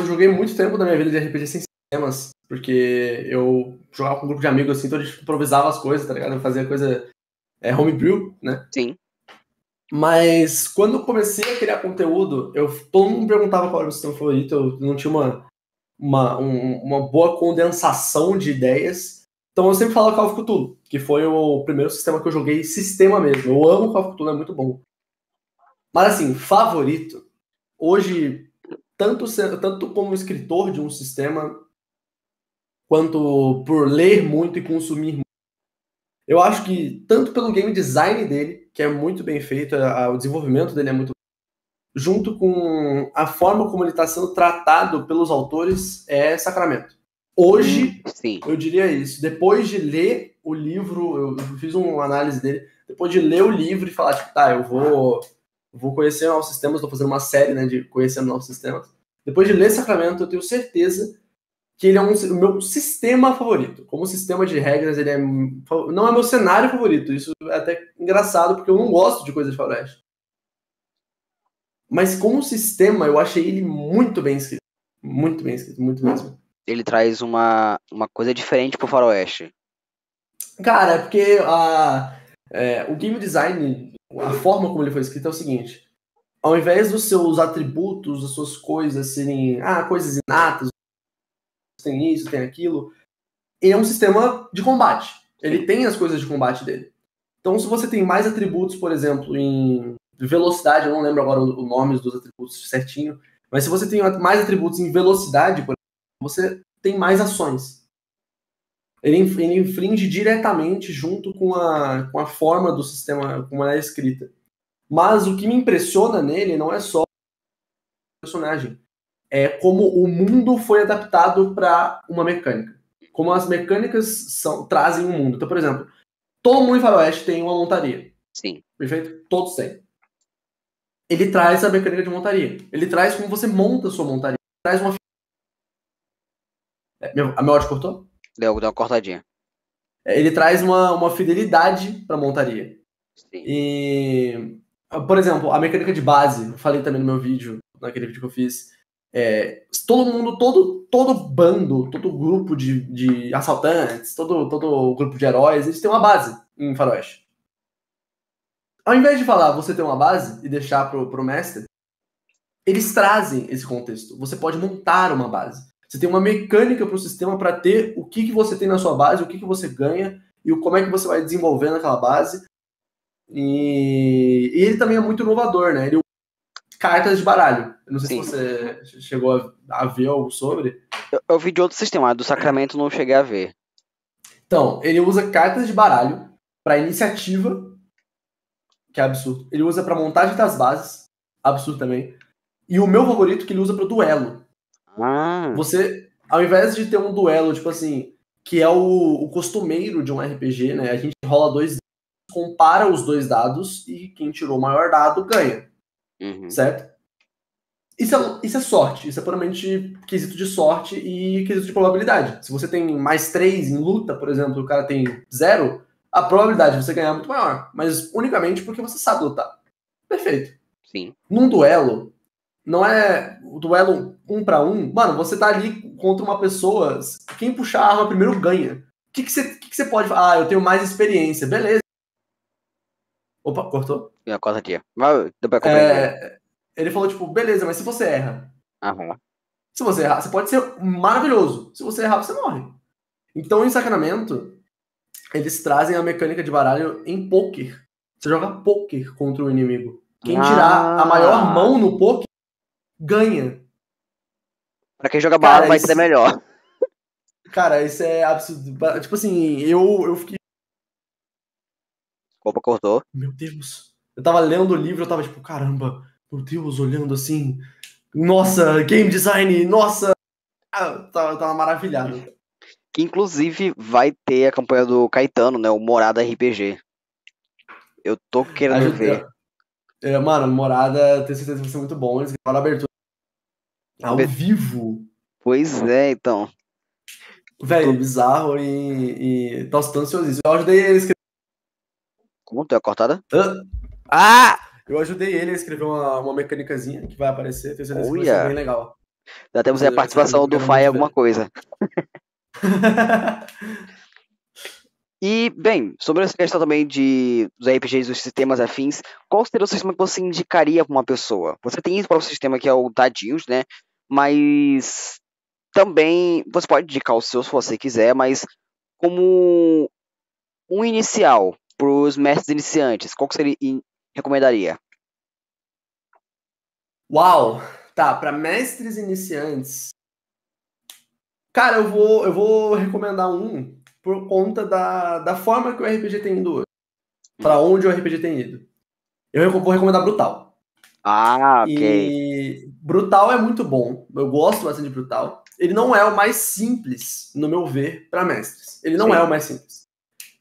joguei muito tempo da minha vida de RPG sem sistemas, porque eu jogava com um grupo de amigos assim, então a gente improvisava as coisas, tá ligado? Eu fazia coisa homebrew, né? Sim. Mas quando eu comecei a criar conteúdo, todo mundo me perguntava qual era o sistema favorito, eu não tinha uma boa condensação de ideias. Então eu sempre falava Call of Cthulhu, que foi o primeiro sistema que eu joguei, sistema mesmo. Eu amo Call of Cthulhu, é muito bom. Mas assim, favorito, hoje, tanto como escritor de um sistema, quanto por ler muito e consumir muito, eu acho que tanto pelo game design dele, que é muito bem feito, o desenvolvimento dele é muito junto com a forma como ele está sendo tratado pelos autores, é Sacramento. Hoje, Sim. eu diria isso. Depois de ler o livro, eu fiz uma análise dele, depois de ler o livro e falar, tipo, tá, eu vou conhecer novos sistemas, estou fazendo uma série, né, de conhecendo novos sistemas. Depois de ler Sacramento, eu tenho certeza que ele é o meu sistema favorito. Como sistema de regras, ele não é meu cenário favorito. Isso é até engraçado, porque eu não gosto de coisa de faroeste. Mas como sistema, eu achei ele muito bem escrito. Muito bem escrito, muito mesmo. Ele traz uma coisa diferente pro faroeste. Cara, é porque o game design, a forma como ele foi escrito é o seguinte. Ao invés dos seus atributos, das suas coisas serem coisas inatas, tem isso, tem aquilo, ele é um sistema de combate. Ele tem as coisas de combate dele. Então, se você tem mais atributos, por exemplo, em velocidade, eu não lembro agora o nome dos atributos certinho, mas se você tem mais atributos em velocidade, por exemplo, você tem mais ações. Ele infringe diretamente junto com a forma do sistema, como ela é escrita. Mas o que me impressiona nele não é só o personagem, é como o mundo foi adaptado para uma mecânica. Como as mecânicas trazem um mundo. Então, por exemplo, todo mundo em Faroeste tem uma montaria. Sim. Perfeito? Todos têm. Ele traz a mecânica de montaria. Ele traz como você monta a sua montaria. Ele traz uma... A meu áudio cortou? Deu uma cortadinha. Ele traz uma fidelidade para a montaria. Sim. E, por exemplo, a mecânica de base, eu falei também no meu vídeo, naquele vídeo que eu fiz, todo mundo, todo bando, todo grupo de assaltantes, todo grupo de heróis, eles têm uma base em Faroeste. Ao invés de falar você tem uma base e deixar pro mestre, eles trazem esse contexto. Você pode montar uma base. Você tem uma mecânica para o sistema para ter o que você tem na sua base, o que você ganha e como é que você vai desenvolvendo aquela base. E ele também é muito inovador, né? Ele usa cartas de baralho. Eu não sei Sim. se você chegou a ver algo sobre. Eu vi de outro sistema, do Sacramento não cheguei a ver. Então, ele usa cartas de baralho para iniciativa, que é absurdo. Ele usa para montagem das bases, absurdo também. E o meu favorito que ele usa para duelo. Você, ao invés de ter um duelo, tipo assim, que é o costumeiro de um RPG, né? A gente rola 2 dados, compara os 2 dados e quem tirou o maior dado ganha. Uhum. Certo? Isso é sorte. Isso é puramente quesito de sorte e quesito de probabilidade. Se você tem mais 3 em luta, por exemplo, e o cara tem 0, a probabilidade de você ganhar é muito maior. Mas unicamente porque você sabe lutar. Perfeito. Sim. Num duelo, não é o duelo 1 para 1. Mano, você tá ali contra uma pessoa, quem puxar a arma primeiro ganha. O que você pode falar? Eu tenho mais experiência. Beleza. Opa, cortou? É, quase dia. Mas deu pra compreender. Ele falou, tipo, beleza, mas se você erra? Aham. Se você errar, você pode ser maravilhoso. Se você errar, você morre. Então, em Sacramento, eles trazem a mecânica de baralho em poker. Você joga poker contra o inimigo. Quem tirar a maior mão no poker, ganha. Pra quem joga Cara, baralho vai ser melhor. Cara, isso é absurdo. Tipo assim, eu fiquei... Opa, cortou. Meu Deus. Eu tava lendo o livro, eu tava tipo, caramba, meu Deus, olhando assim. Nossa, game design, nossa. Eu tava maravilhado. Que inclusive vai ter a campanha do Caetano, né? O Morada RPG. Eu tô querendo ver. Mano, Morada, tenho certeza que vai ser muito bom. Eles gravaram a abertura ao vivo. Pois é, então. Velho, bizarro e tá ansiosíssimo. Eu ajudei ele a escrever. Como deu a cortada? Eu ajudei ele a escrever uma mecânicazinha que vai aparecer. Tenho certeza que vai ser bem legal. Já temos aí a participação do Fai em alguma coisa. E, bem, sobre essa questão também dos RPGs, dos sistemas afins, qual seria o sistema que você indicaria para uma pessoa? Você tem esse próprio sistema que é o Tadinhos, né? Mas também você pode indicar o seu se você quiser, mas como um inicial para os mestres iniciantes, qual que você recomendaria? Uau! Tá, para mestres iniciantes. Cara, eu vou recomendar um por conta da forma que o RPG tem ido hoje. Pra onde o RPG tem ido. Eu vou recomendar Brutal. Ah, ok. E Brutal é muito bom. Eu gosto bastante de Brutal. Ele não é o mais simples, no meu ver, para mestres. Ele não é o mais simples.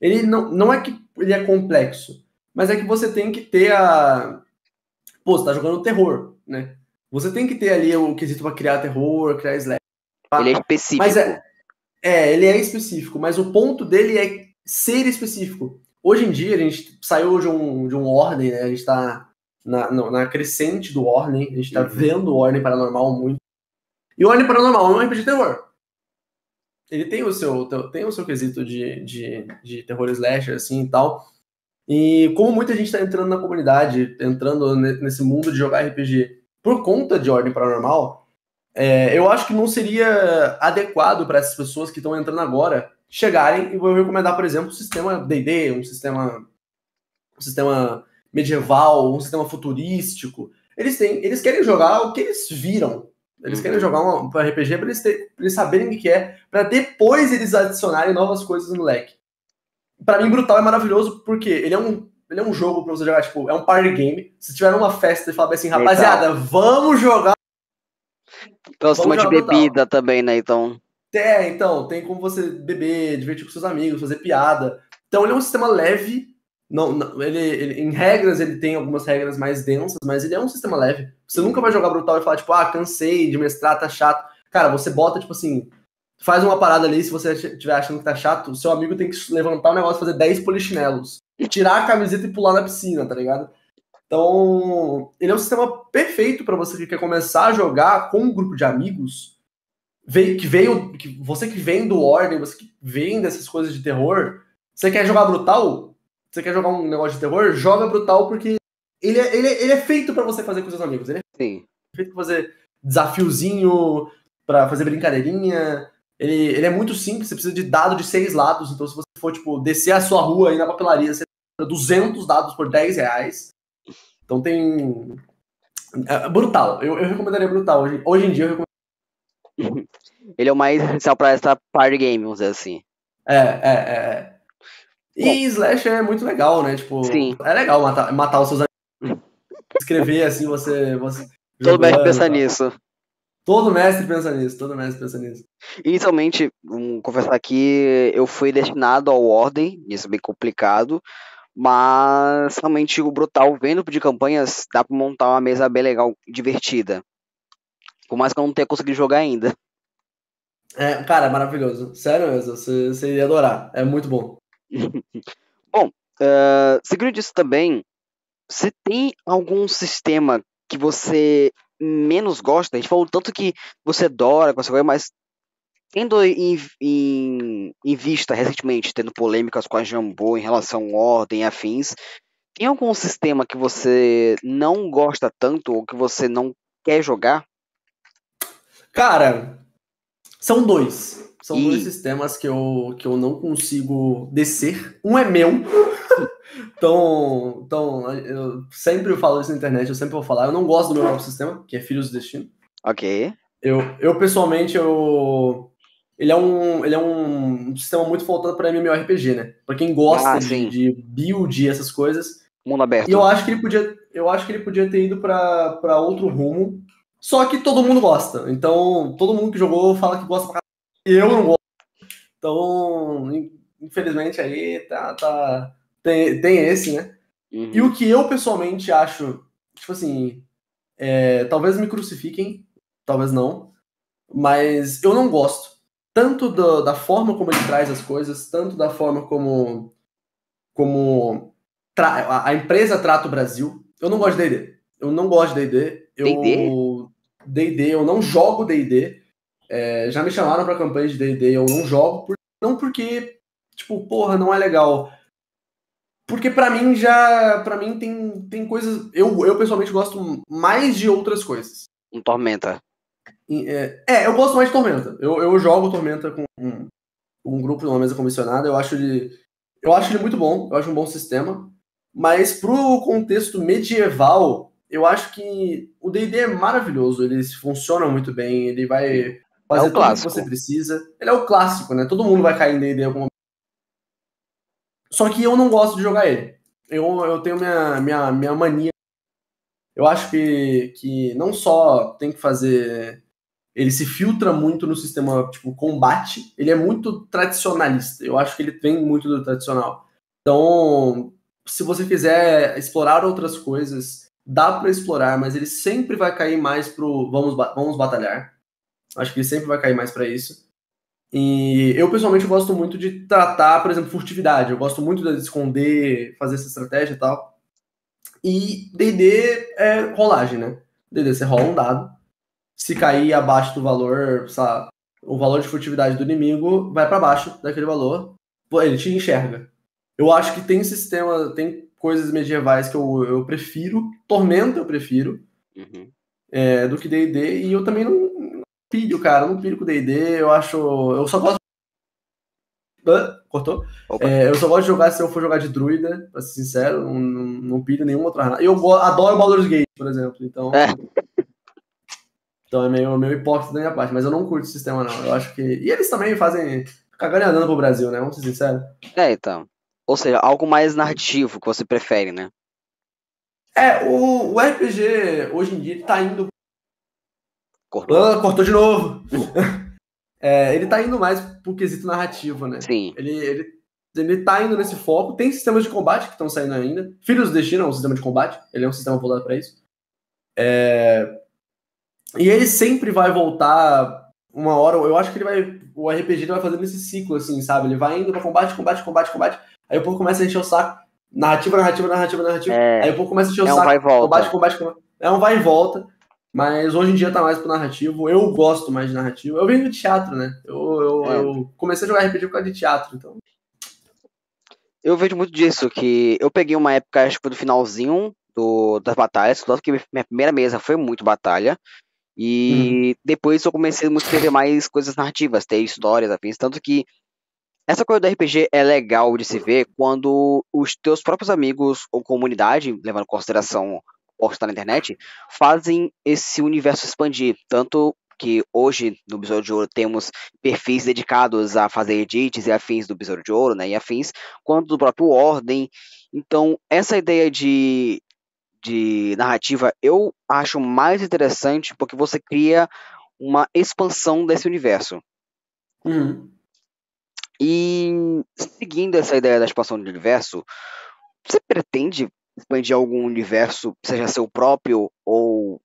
Ele não é que ele é complexo, mas é que você tem que ter a... Pô, você tá jogando terror, né? Você tem que ter ali o quesito pra criar terror, criar slash. Ele é específico. Mas ele é específico, mas o ponto dele é ser específico. Hoje em dia, a gente saiu de um Ordem, né? A gente tá na crescente do Ordem, a gente tá vendo o Ordem Paranormal muito. E o Ordem Paranormal é um RPG de terror. Ele tem o seu quesito de terror slasher, assim, e tal. E como muita gente tá entrando na comunidade, entrando nesse mundo de jogar RPG por conta de Ordem Paranormal, eu acho que não seria adequado para essas pessoas que estão entrando agora chegarem e vou recomendar, por exemplo, um sistema D&D, um sistema medieval, um sistema futurístico. Eles querem jogar o que eles viram. Eles querem jogar um RPG para eles saberem o que é, para depois eles adicionarem novas coisas no leque. Para mim, Brutal é maravilhoso porque ele é um jogo para você jogar, tipo, é um party game. Se tiver numa festa e falar assim, rapaziada, vamos jogar. Então, sistema de bebida também, né? Então, tem como você beber, divertir com seus amigos, fazer piada. Então ele é um sistema leve. Ele, em regras, ele tem algumas regras mais densas, mas ele é um sistema leve. Você nunca vai jogar Brutal e falar, tipo, cansei de mestrar, tá chato. Cara, você bota, tipo assim, faz uma parada ali, se você estiver achando que tá chato, o seu amigo tem que levantar o negócio, fazer 10 polichinelos, tirar a camiseta e pular na piscina, tá ligado? Então, ele é um sistema perfeito para você que quer começar a jogar com um grupo de amigos, você que vem do Ordem, você que vem dessas coisas de terror, você quer jogar Brutal? Você quer jogar um negócio de terror? Joga Brutal, porque ele é feito para você fazer com seus amigos. Ele é feito pra fazer desafiozinho, para fazer brincadeirinha. Ele é muito simples, você precisa de dado de 6 lados, então se você for, tipo, descer a sua rua aí na papelaria, você tem 200 dados por R$10. Então tem... Brutal, eu recomendaria Brutal. Hoje em dia eu recomendo. Ele é o mais essencial pra essa party game, vamos dizer assim. E Slash é muito legal, né? Tipo, é legal matar os seus amigos. Escrever assim, você todo mestre pensa nisso. Todo mestre pensa nisso. Inicialmente, vamos confessar que eu fui destinado ao Ordem, isso é bem complicado, mas realmente o Brutal, vendo de campanhas, dá pra montar uma mesa bem legal, divertida. Por mais que eu não tenha conseguido jogar ainda. Cara, é maravilhoso. Sério mesmo, você iria adorar. É muito bom. Bom, seguindo disso também, você tem algum sistema que você menos gosta? A gente falou tanto que você adora, que você gosta, mas tendo em vista recentemente, tendo polêmicas com a Jambô em relação à Ordem e afins, Tem algum sistema que você não gosta tanto ou que você não quer jogar? Cara, são dois. São dois E, sistemas que eu não consigo descer. Um é meu. Então eu sempre falo isso na internet, eu sempre vou falar. Eu não gosto do meu próprio sistema, que é Filhos do Destino. ok. Eu pessoalmente, ele é um sistema muito voltado para MMORPG, né? Para quem Ah, gosta de, sim. de build e essas coisas. Mundo E eu aberto. acho que ele podia ter ido para outro rumo. Só que todo mundo gosta. Então, todo mundo que jogou fala que gosta pra caralho. E eu não gosto. Então, infelizmente aí tem esse, né? E o Uhum. que eu pessoalmente acho, tipo assim, talvez me crucifiquem, talvez não, mas eu não gosto tanto da forma como ele traz as coisas, tanto da forma como a empresa trata o Brasil. Eu não gosto de D&D. Eu não gosto de D&D. D&D? Eu não jogo D&D. Já me chamaram pra campanha de D&D, eu não jogo. Não porque, tipo, porra, não é legal. Porque pra mim tem coisas. Eu pessoalmente gosto mais de outras coisas. Um Tormenta. Eu gosto mais de Tormenta. Eu jogo Tormenta com um grupo numa mesa comissionada. Eu acho ele muito bom. Eu acho um bom sistema. Mas pro contexto medieval, eu acho que o D&D é maravilhoso. Ele funciona muito bem. Ele Sim. vai É o fazer tudo o que você clássico. precisa. Ele é o clássico, né? Todo mundo vai cair em D&D alguma. Só que eu não gosto de jogar ele. Eu tenho minha mania. Eu acho que não só tem que fazer. Ele se filtra muito no sistema tipo combate, ele é muito tradicionalista. Eu acho que ele vem muito do tradicional. Então, se você quiser explorar outras coisas, dá para explorar, mas ele sempre vai cair mais pro vamos batalhar. Acho que ele sempre vai cair mais para isso. E eu pessoalmente gosto muito de tratar, por exemplo, furtividade. Eu gosto muito de esconder, fazer essa estratégia e tal. E D&D é rolagem, né? D&D você rola um dado. Se cair abaixo do valor, sabe, o valor de furtividade do inimigo vai para baixo daquele valor, ele te enxerga. Eu acho que tem coisas medievais que eu prefiro, Tormenta eu prefiro, Uhum. do que D&D, e eu também não pilho, cara, eu não pilho com D&D, eu só gosto. Cortou? Opa. Eu só gosto de jogar se eu for jogar de druida, pra ser sincero, não pilho nenhuma outra raça. Adoro Baldur's Gate, por exemplo, É, então é meio hipócrita da minha parte, mas eu não curto o sistema, não. Eu acho que. E eles também fazem cagando e andando pro Brasil, né? Vamos ser sinceros. então. Ou seja, algo mais narrativo que você prefere, né? O RPG hoje em dia ele tá indo. Cortou? Cortou de novo! Ele tá indo mais pro quesito narrativo, né? Sim. Ele tá indo nesse foco. Tem sistemas de combate que estão saindo ainda. Filhos do Destino é um sistema de combate, ele é um sistema voltado pra isso. E ele sempre vai voltar uma hora. Eu acho que o RPG ele vai fazendo esse ciclo, assim, sabe? Ele vai indo pra combate, combate, combate, combate. Aí o povo começa a encher o saco. Narrativa, narrativa, narrativa, narrativa. Aí É, o povo começa a encher o é um vai e saco. Combate, volta. combate, combate. É um vai e volta. Mas hoje em dia tá mais pro narrativo. Eu gosto mais de narrativo. Eu venho do teatro, né? É, Eu comecei a jogar RPG por causa de teatro, então. eu vejo muito disso, que eu peguei uma época, acho que foi do finalzinho das batalhas, tanto que minha primeira mesa foi muito batalha, Uhum. e depois eu comecei a escrever mais coisas narrativas, ter histórias, afins, tanto que essa coisa do RPG é legal de se ver quando os teus próprios amigos ou comunidade, levando em consideração o que está na internet, fazem esse universo expandir. Tanto que hoje no Besouro de Ouro temos perfis dedicados a fazer edits e afins do Besouro de Ouro, né, e afins, quanto do próprio Ordem. Então, essa ideia de narrativa eu acho mais interessante porque você cria uma expansão desse universo. Uhum. E seguindo essa ideia da expansão do universo, você pretende expandir algum universo, seja seu próprio ou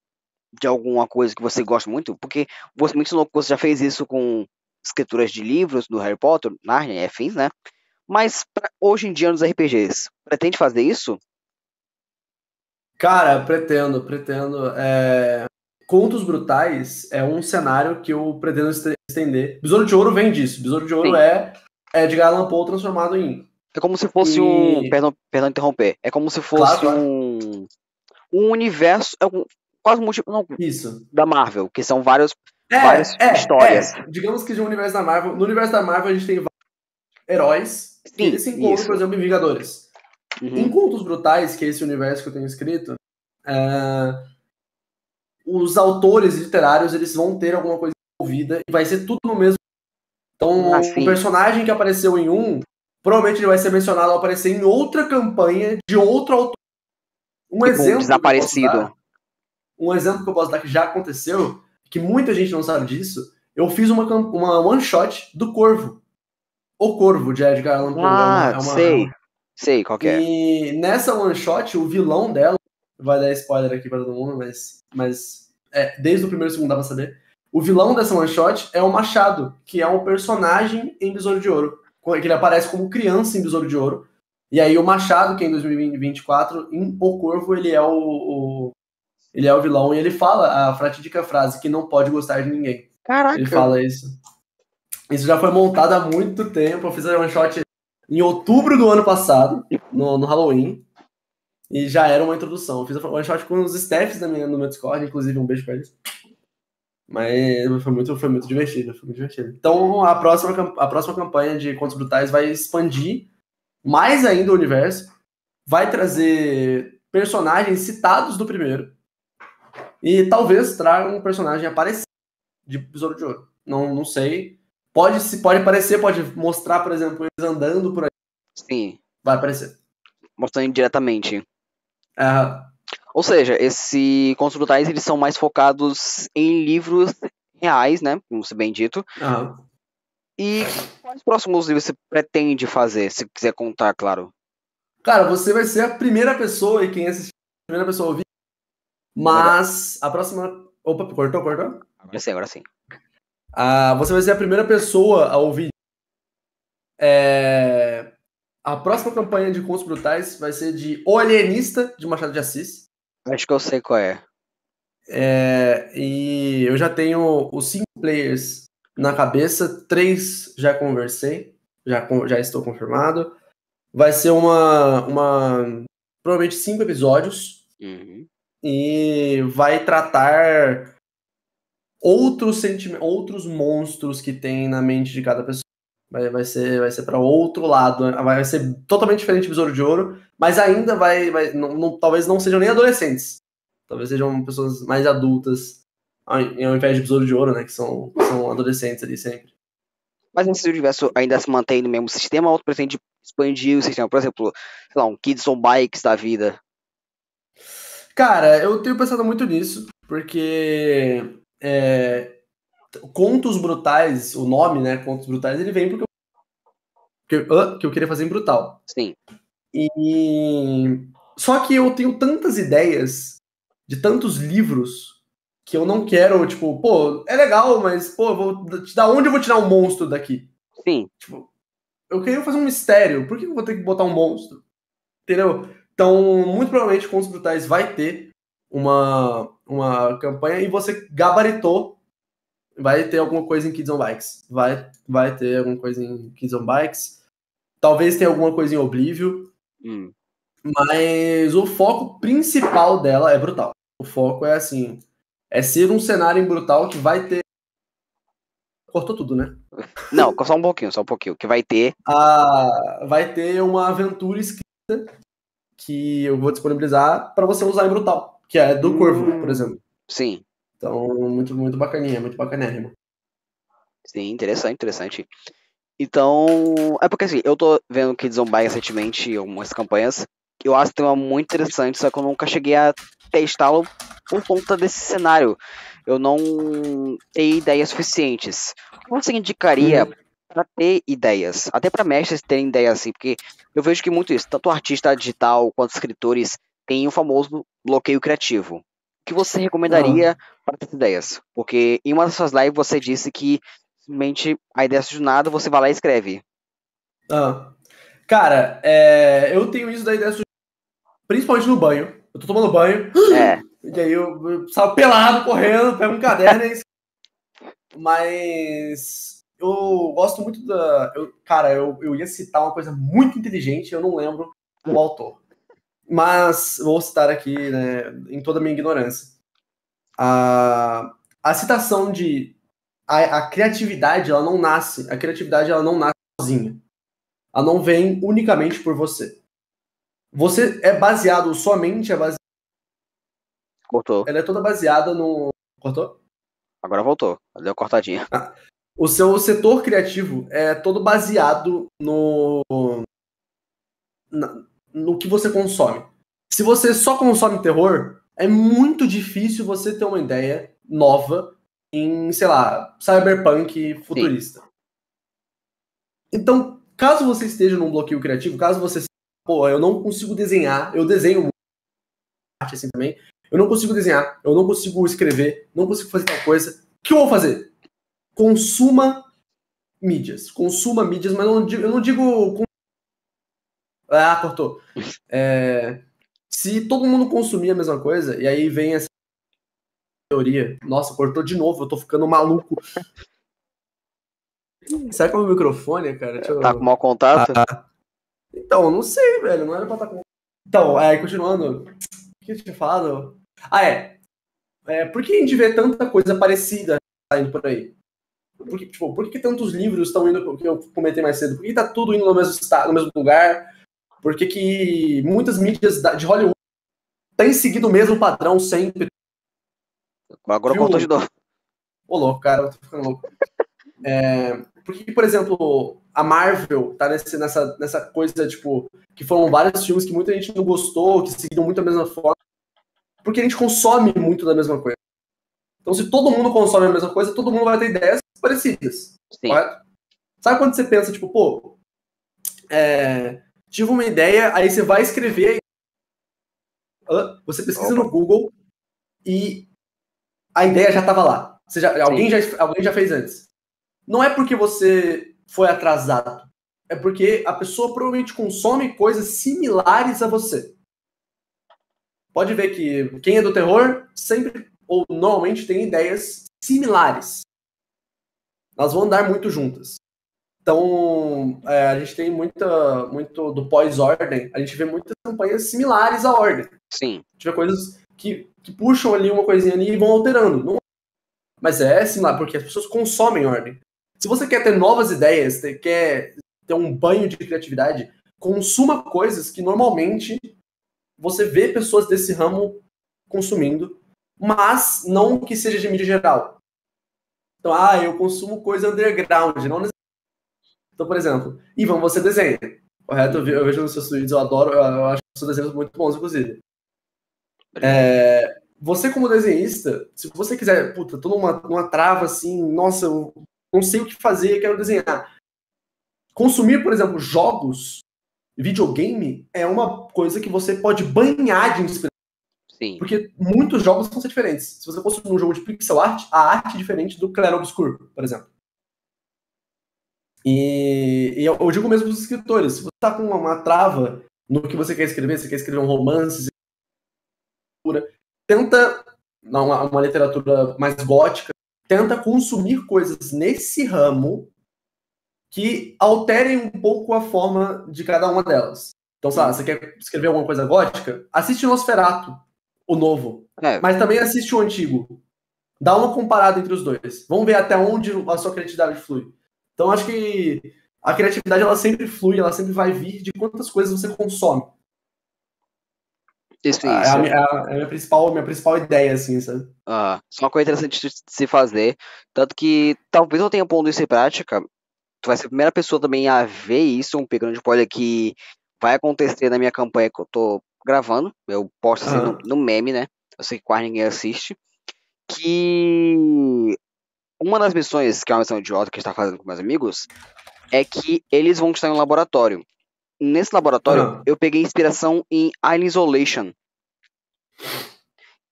de alguma coisa que você gosta muito? Porque você mencionou que você já fez isso com escrituras de livros do Harry Potter, Narnia e afins, né? Mas hoje em dia nos RPGs, pretende fazer isso? Cara, pretendo. Contos Brutais é um cenário que eu pretendo estender. Besouro de Ouro vem disso. Besouro de Ouro Sim. é Edgar Allan Poe transformado em É como se fosse perdão interromper. É como se fosse Claro. um universo, quase um não, Isso. da Marvel, que são várias histórias. Digamos que de um universo da Marvel. No universo da Marvel a gente tem vários heróis que Sim, eles se encontram, isso. por exemplo, em Vingadores. Em Uhum. Contos Brutais, que é esse universo que eu tenho escrito, os autores literários eles vão ter alguma coisa envolvida e vai ser tudo no mesmo. Então, o Sim. personagem que apareceu em provavelmente ele vai ser mencionado ao aparecer em outra campanha de outro autor. Um exemplo Desaparecido. que eu posso dar que já aconteceu, que muita gente não sabe disso, eu fiz uma one shot do Corvo. O Corvo, de Edgar Allan Poe. Sei qual que é. E nessa one shot, o vilão dela, vai dar spoiler aqui pra todo mundo, mas desde o primeiro e segundo dá pra saber. O vilão dessa one shot é o Machado, que é um personagem em Besouro de Ouro. Que ele aparece como criança em Besouro de Ouro. E aí o Machado, que é em 2024, em O Corvo, ele é o vilão e ele fala a fatídica frase que não pode gostar de ninguém. Caraca. Ele fala isso. Isso já foi montado há muito tempo. Eu fiz a one shot em outubro do ano passado, no Halloween. E já era uma introdução. Eu fiz a one shot com os staffs no meu Discord, inclusive um beijo pra eles. Mas foi muito divertido. Então a próxima campanha de Contos Brutais vai expandir mais ainda o universo. Vai trazer personagens citados do primeiro. E talvez traga um personagem aparecido de Besouro de Ouro. Não sei. Pode aparecer, pode mostrar, por exemplo, eles andando por aí. Sim. Vai aparecer. Mostrando diretamente. Ou seja, esses Contos Brutais, eles são mais focados em livros reais, né? Como você bem dito. E quais próximos livros você pretende fazer, se quiser contar, claro? Cara, você vai ser a primeira pessoa, e quem assistir a primeira pessoa a ouvir. Mas a próxima... Opa, cortou? Agora sim. Você vai ser a primeira pessoa a ouvir. A próxima campanha de Contos Brutais vai ser de O Alienista, de Machado de Assis. Acho que eu sei qual é. E eu já tenho os 5 players na cabeça, 3 já conversei, já estou confirmado. Vai ser provavelmente 5 episódios. Uhum. E vai tratar outros monstros que tem na mente de cada pessoa. Vai ser para outro lado, vai ser totalmente diferente do Besouro de Ouro, mas ainda talvez não sejam nem adolescentes. Talvez sejam pessoas mais adultas, ao invés de Besouro de Ouro, né, que são adolescentes ali sempre. Mas esse universo ainda se mantém no mesmo sistema ou pretende expandir o sistema? Por exemplo, sei lá, um Kids on Bikes da vida? Cara, eu tenho pensado muito nisso, porque Contos Brutais, o nome, né, Contos Brutais, ele vem porque que eu queria fazer em Brutal. Sim. Só que eu tenho tantas ideias de tantos livros que eu não quero, tipo, pô, é legal, mas, pô, da onde eu vou tirar um monstro daqui? Sim. Tipo, eu queria fazer um mistério, por que eu vou ter que botar um monstro? Entendeu? Então, muito provavelmente, Contos Brutais vai ter uma campanha e você gabaritou, vai ter alguma coisa em Kids on Bikes. Vai ter alguma coisa em Kids on Bikes. Talvez tenha alguma coisa em Oblivion. Mas o foco principal dela é Brutal. O foco é assim, é ser um cenário em Brutal que vai ter... Cortou tudo, né? Não, só um pouquinho. Que vai ter... Vai ter uma aventura escrita que eu vou disponibilizar para você usar em Brutal, que é do Corvo, por exemplo. Sim. Então, muito, muito bacaninha, muito bacanérrimo. Sim, interessante. Então, é porque assim, eu tô vendo Kids on Bike recentemente, algumas campanhas, eu acho que tem uma muito interessante, só que eu nunca cheguei a testá-lo por conta desse cenário. Eu não tenho ideias suficientes. O que você indicaria para ter ideias? Até para mestres terem ideias assim, porque eu vejo que muito isso, tanto artista digital quanto escritores têm o famoso bloqueio criativo. O que você recomendaria para ter ideias? Porque em uma das suas lives você disse que simplesmente a ideia surge do nada, você vai lá e escreve. Cara, eu tenho isso da ideia principalmente no banho. Eu tô tomando banho. E aí eu saio pelado, correndo, pego um caderno e... Mas eu gosto muito da... Cara, eu ia citar uma coisa muito inteligente, eu não lembro o autor. Mas vou citar aqui, né, em toda a minha ignorância. A citação de... A criatividade, ela não nasce. A criatividade, ela não nasce sozinha. Ela não vem unicamente por você. Você é baseado, sua mente é baseada... Cortou. Ela é toda baseada no... Cortou? Agora voltou. Deu cortadinha. O seu setor criativo é todo baseado no que você consome. Se você só consome terror, é muito difícil você ter uma ideia nova em, sei lá, cyberpunk futurista. Sim. Então, caso você esteja num bloqueio criativo, caso você... Pô, eu não consigo desenhar, eu desenho arte assim também, eu não consigo desenhar, eu não consigo escrever, não consigo fazer tal coisa. O que eu vou fazer? Consuma mídias, mas eu não digo... Ah, cortou. Se todo mundo consumir a mesma coisa, e aí vem essa teoria, nossa, cortou de novo, eu tô ficando maluco. Será que é o meu microfone, cara? Tá com mau contato? Então, não sei, velho, não era pra estar com... Então, continuando, o que eu tinha falado? Por que a gente vê tanta coisa parecida saindo por aí? Por que tantos livros estão indo, que eu comentei mais cedo? Por que tá tudo indo no mesmo lugar? Por que muitas mídias de Hollywood têm seguido o mesmo padrão sempre? Agora cortou de novo. Ô, louco, cara, eu tô ficando louco. Por que, por exemplo, a Marvel tá nessa coisa, tipo, que foram vários filmes que muita gente não gostou, que seguiram muito a mesma forma? Porque a gente consome muito da mesma coisa. Então, se todo mundo consome a mesma coisa, todo mundo vai ter ideias parecidas. Sim. Correto? Sabe quando você pensa, tipo, pô, tive uma ideia, aí você vai escrever, você pesquisa no Google e a ideia já estava lá. Alguém já fez antes. Não é porque você foi atrasado, é porque a pessoa provavelmente consome coisas similares a você. Pode ver que quem é do terror sempre ou normalmente tem ideias similares. Elas vão andar muito juntas. Então, a gente tem muito do pós-ordem, a gente vê muitas campanhas similares à ordem. Sim. A gente vê coisas que puxam ali uma coisinha ali e vão alterando. Não, mas é similar, porque as pessoas consomem ordem. Se você quer ter novas ideias, quer ter um banho de criatividade, consuma coisas que normalmente você vê pessoas desse ramo consumindo, mas não que seja de mídia geral. Então, eu consumo coisa underground, não necessariamente. Então, por exemplo, Ivan, você desenha, correto? Eu vejo nos seus tweets, eu adoro, eu acho os seus desenhos muito bons, inclusive. Você, como desenhista, se você quiser, tô numa trava assim, nossa, eu não sei o que fazer, quero desenhar. Consumir, por exemplo, jogos, videogame, é uma coisa que você pode banhar de inspiração. Sim. Porque muitos jogos vão ser diferentes. Se você consumir um jogo de pixel art, a arte é diferente do Clair Obscur, por exemplo. E eu digo mesmo para os escritores, se você está com uma trava no que você quer escrever, você quer escrever um romance, tenta, uma literatura mais gótica, tenta consumir coisas nesse ramo que alterem um pouco a forma de cada uma delas. Então, sabe, você quer escrever alguma coisa gótica? Assiste Nosferatu, o novo. Mas também assiste o antigo. Dá uma comparada entre os dois. Vamos ver até onde a sua criatividade flui. Então, acho que a criatividade, ela sempre flui, ela sempre vai vir de quantas coisas você consome. Isso. É a minha principal ideia, assim, sabe? Isso é uma coisa interessante de se fazer. Tanto que, talvez eu tenha pondo isso em prática, tu vai ser a primeira pessoa também a ver isso, um pequeno spoiler que vai acontecer na minha campanha que eu tô gravando. Eu posto assim no meme, né? Eu sei que quase ninguém assiste. Que uma das missões, que é uma missão idiota que a gente tá fazendo com meus amigos, é que eles vão estar em um laboratório. Nesse laboratório, eu peguei inspiração em Alien Isolation.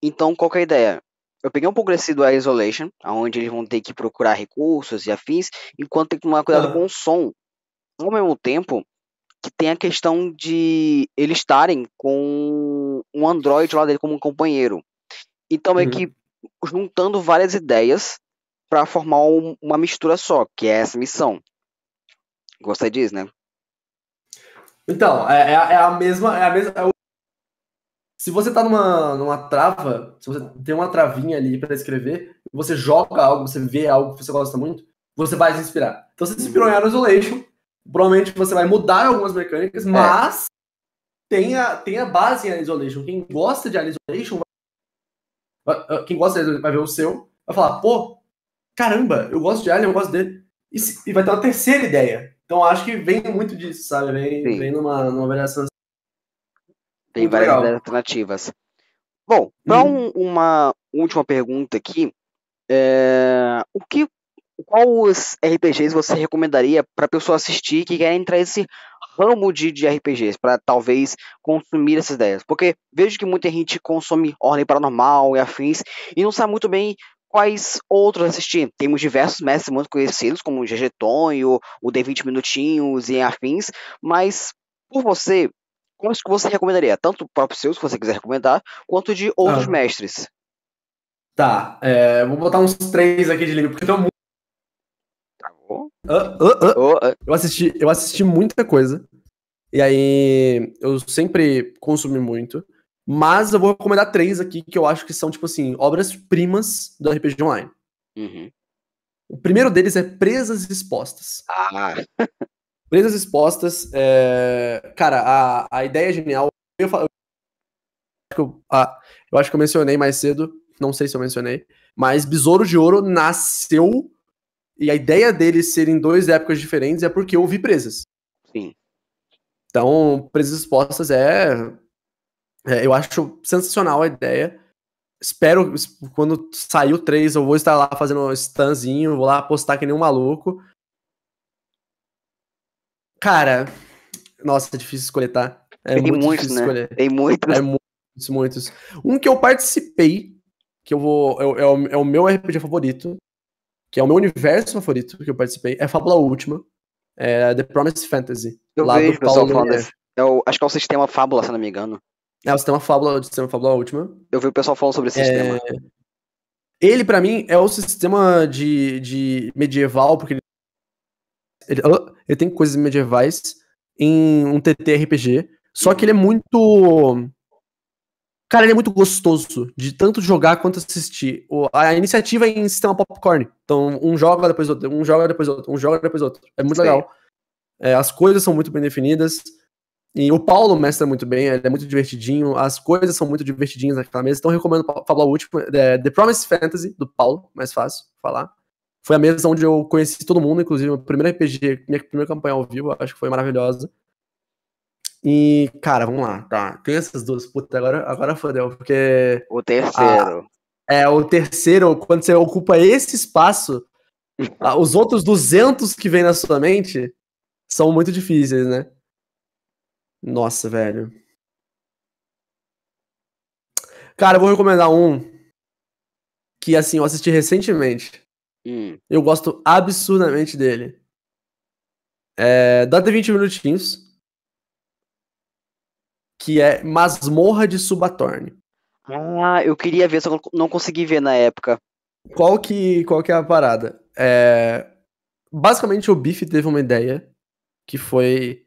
Então, qual que é a ideia? Eu peguei um pouco desse do Alien Isolation, onde eles vão ter que procurar recursos e afins, enquanto tem que tomar cuidado com o som. Ao mesmo tempo, que tem a questão de eles estarem com um androide lá dele como um companheiro. Então, meio que juntando várias ideias para formar uma mistura só, que é essa missão. Gostei disso, né? Então, é a mesma. Se você tá numa trava, se você tem uma travinha ali pra escrever, você joga algo, você vê algo que você gosta muito, você vai se inspirar. Então, você se inspirou em Alien Isolation, provavelmente você vai mudar algumas mecânicas, mas tem a base em Alien Isolation. Quem gosta de Alien Isolation, quem gosta de vai ver o seu, vai falar, pô, caramba, eu gosto de Alien, eu gosto dele. E vai ter uma terceira ideia. Então, acho que vem muito disso, sabe? Vem numa variação. Tem Muito várias legal. alternativas. Bom, para uma última pergunta aqui, quais RPGs você recomendaria para pessoa assistir que quer entrar nesse ramo de RPGs, para talvez consumir essas ideias? Porque vejo que muita gente consome Ordem Paranormal e afins e não sabe muito bem quais outros assistir. Temos diversos mestres muito conhecidos, como o GG Tonho, o D20 Minutinhos e afins, mas por você, quais que você recomendaria? Tanto o próprio seu, se você quiser recomendar, quanto de outros mestres. Tá, vou botar uns 3 aqui de livro, porque tem muito. Eu assisti muita coisa. E aí, eu sempre consumi muito. Mas eu vou recomendar 3 aqui que eu acho que são, tipo assim, obras-primas do RPG Online. Uhum. O primeiro deles é Presas Expostas. Presas Expostas, cara, a ideia é genial. Eu acho que eu mencionei mais cedo, não sei se eu mencionei, mas Besouro de Ouro nasceu, e a ideia deles serem 2 épocas diferentes é porque eu vi Presas. Sim. Então, Presas Expostas eu acho sensacional a ideia. Espero, quando sair o 3, eu vou estar lá fazendo um standzinho, vou lá postar que nem um maluco. Cara, nossa, é difícil escolher, tá? Tem Muito muitos, difícil né? escolher. Tem muitos. Muitos. Um que eu participei, que eu vou. É o meu RPG favorito, que é o meu universo favorito que eu participei, é Fábula Última. The Promised Fantasy. Eu lá vejo do o pessoal Paulo falando Lenier. desse. Acho que é o sistema Fábula, se não me engano. O sistema Fábula Última. Eu vi o pessoal falando sobre esse sistema. Ele, pra mim, é o sistema de medieval, porque ele tem coisas medievais em um TTRPG, só que ele é muito... Cara, ele é muito gostoso de tanto jogar quanto assistir. A iniciativa é em sistema popcorn. Então, um joga depois outro, um joga depois outro, um joga depois outro. É muito legal. As coisas são muito bem definidas. E o Paulo mestra muito bem, ele é muito divertidinho. As coisas são muito divertidinhas naquela mesa. Então, eu recomendo Fábula Última. The Promised Fantasy, do Paulo, mais fácil falar. Foi a mesa onde eu conheci todo mundo, inclusive, meu primeiro RPG, minha primeira campanha ao vivo, acho que foi maravilhosa. E, cara, vamos lá, tá. Tem essas duas. Puta, agora fodeu, porque. O terceiro. O terceiro, quando você ocupa esse espaço, os outros 200 que vem na sua mente são muito difíceis, né? Nossa, velho. Cara, eu vou recomendar um que, assim, eu assisti recentemente. Eu gosto absurdamente dele. Dá 20 minutinhos. Que é Masmorra de Subatorne. Eu queria ver, só que eu não consegui ver na época. Qual que é a parada? Basicamente, o Biff teve uma ideia que foi...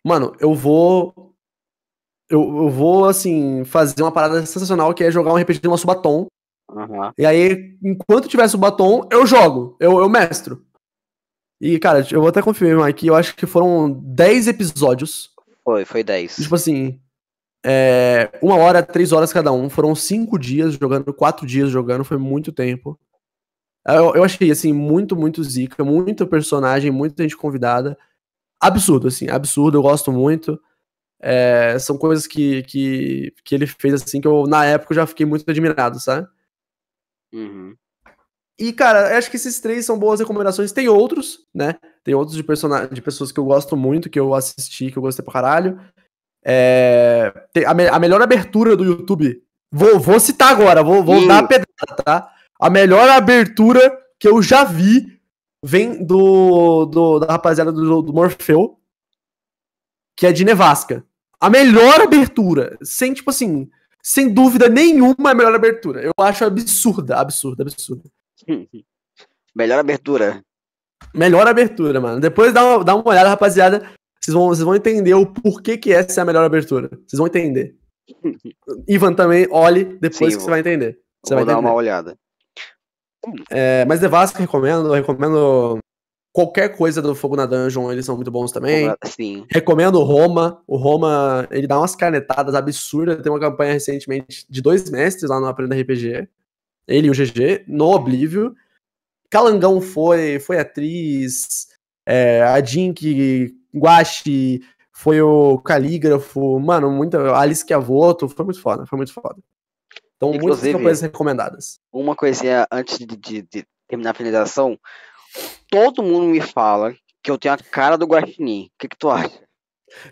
Mano, eu vou, assim, fazer uma parada sensacional, que é jogar um RPG de uma Subaton. E aí, enquanto tiver Subaton, eu jogo. Eu mestro. E, cara, eu vou até confirmar aqui, eu acho que foram 10 episódios. Foi 10. Tipo assim, 1 hora, 3 horas cada um. Foram 5 dias jogando, 4 dias jogando, foi muito tempo. Eu achei, assim, muito, muito zica, muito personagem, muita gente convidada. Absurdo, assim, absurdo, eu gosto muito. São coisas que ele fez, assim, que eu, na época, eu já fiquei muito admirado, sabe? E, cara, eu acho que esses 3 são boas recomendações. Tem outros, né? Tem outros de pessoas que eu gosto muito, que eu assisti, que eu gostei pra caralho. Tem a melhor abertura do YouTube. Vou citar agora, vou dar a pedrada, tá? A melhor abertura que eu já vi vem da rapaziada do Morfeu, que é de Nevasca. A melhor abertura, tipo assim, sem dúvida nenhuma, a melhor abertura. Eu acho absurda. Melhor abertura. Melhor abertura, mano. Depois dá uma olhada, rapaziada. Vocês vão entender o porquê que essa é a melhor abertura. Vocês vão entender. Ivan também, olhe depois que você vai entender. Você vai dar entender. uma olhada. Mas Devasca recomendo qualquer coisa do Fogo na Dungeon, eles são muito bons também. Sim. Recomendo o Roma. O Roma, ele dá umas canetadas absurdas. Tem uma campanha recentemente de 2 mestres lá no Aprenda RPG. Ele e o GG, no Oblívio. Calangão foi atriz. A Jink, Guache, foi o Calígrafo. Mano, Alice Chiavotto, foi muito foda. Então, muitas campanhas recomendadas. Uma coisinha antes de terminar a finalização. Todo mundo me fala que eu tenho a cara do Guaxinim. O que tu acha?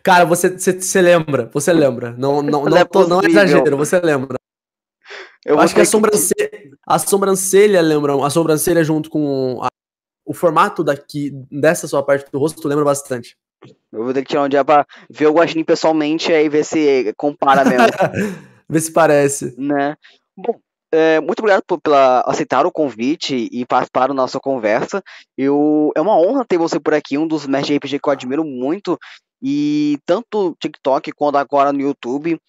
Cara, você lembra. Não é exagero, você lembra. Eu acho que a sobrancelha lembra. A sobrancelha junto com o formato dessa sua parte do rosto lembra bastante. Eu vou ter que tirar um dia pra ver o Guaxinim pessoalmente e ver se compara mesmo. Ver se parece. Né? Bom, muito obrigado por aceitar o convite e participar da nossa conversa. É uma honra ter você por aqui, um dos mestres de RPG que eu admiro muito, e tanto no TikTok quanto agora no YouTube,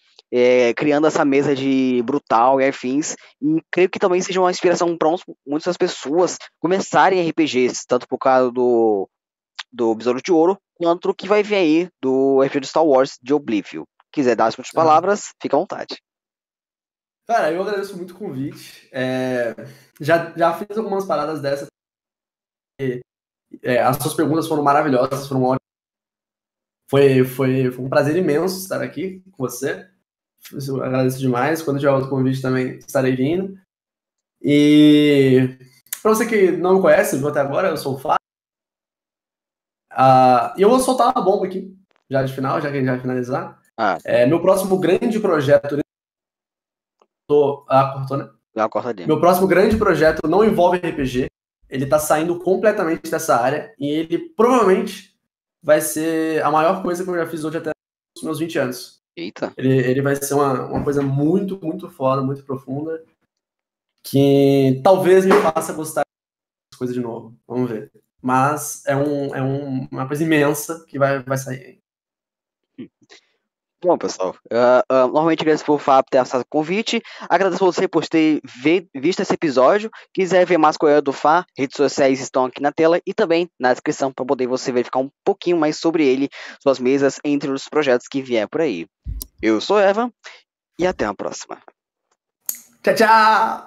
criando essa mesa de Brutal e afins, e creio que também seja uma inspiração para muitas pessoas começarem RPGs, tanto por causa do Besouro de Ouro, quanto o que vai vir aí do RPG de Star Wars de Oblivion. Quiser dar as últimas palavras, fica à vontade. Cara, eu agradeço muito o convite. Já fiz algumas paradas dessas. As suas perguntas foram maravilhosas, foram ótimas. Foi um prazer imenso estar aqui com você. Eu agradeço demais. Quando tiver outro convite também estarei vindo. E para você que não me conhece, viu até agora, eu sou o Fábio. E eu vou soltar uma bomba aqui, já de final, já que a gente vai finalizar. Meu próximo grande projeto... cortou, né? Meu próximo grande projeto não envolve RPG. Ele tá saindo completamente dessa área. E ele provavelmente vai ser a maior coisa que eu já fiz hoje até os meus 20 anos. Eita. Ele vai ser uma coisa muito, muito foda, muito profunda. Que talvez me faça gostar das coisas de novo. Vamos ver. Mas é uma coisa imensa que vai sair. Bom, pessoal, normalmente agradeço por Fábio ter aceito o convite, agradeço a você por ter visto esse episódio. Quiser ver mais coisa do Fá, redes sociais estão aqui na tela e também na descrição para poder você verificar um pouquinho mais sobre ele, suas mesas, entre os projetos que vier por aí. Eu sou Eva e até a próxima. Tchau, tchau!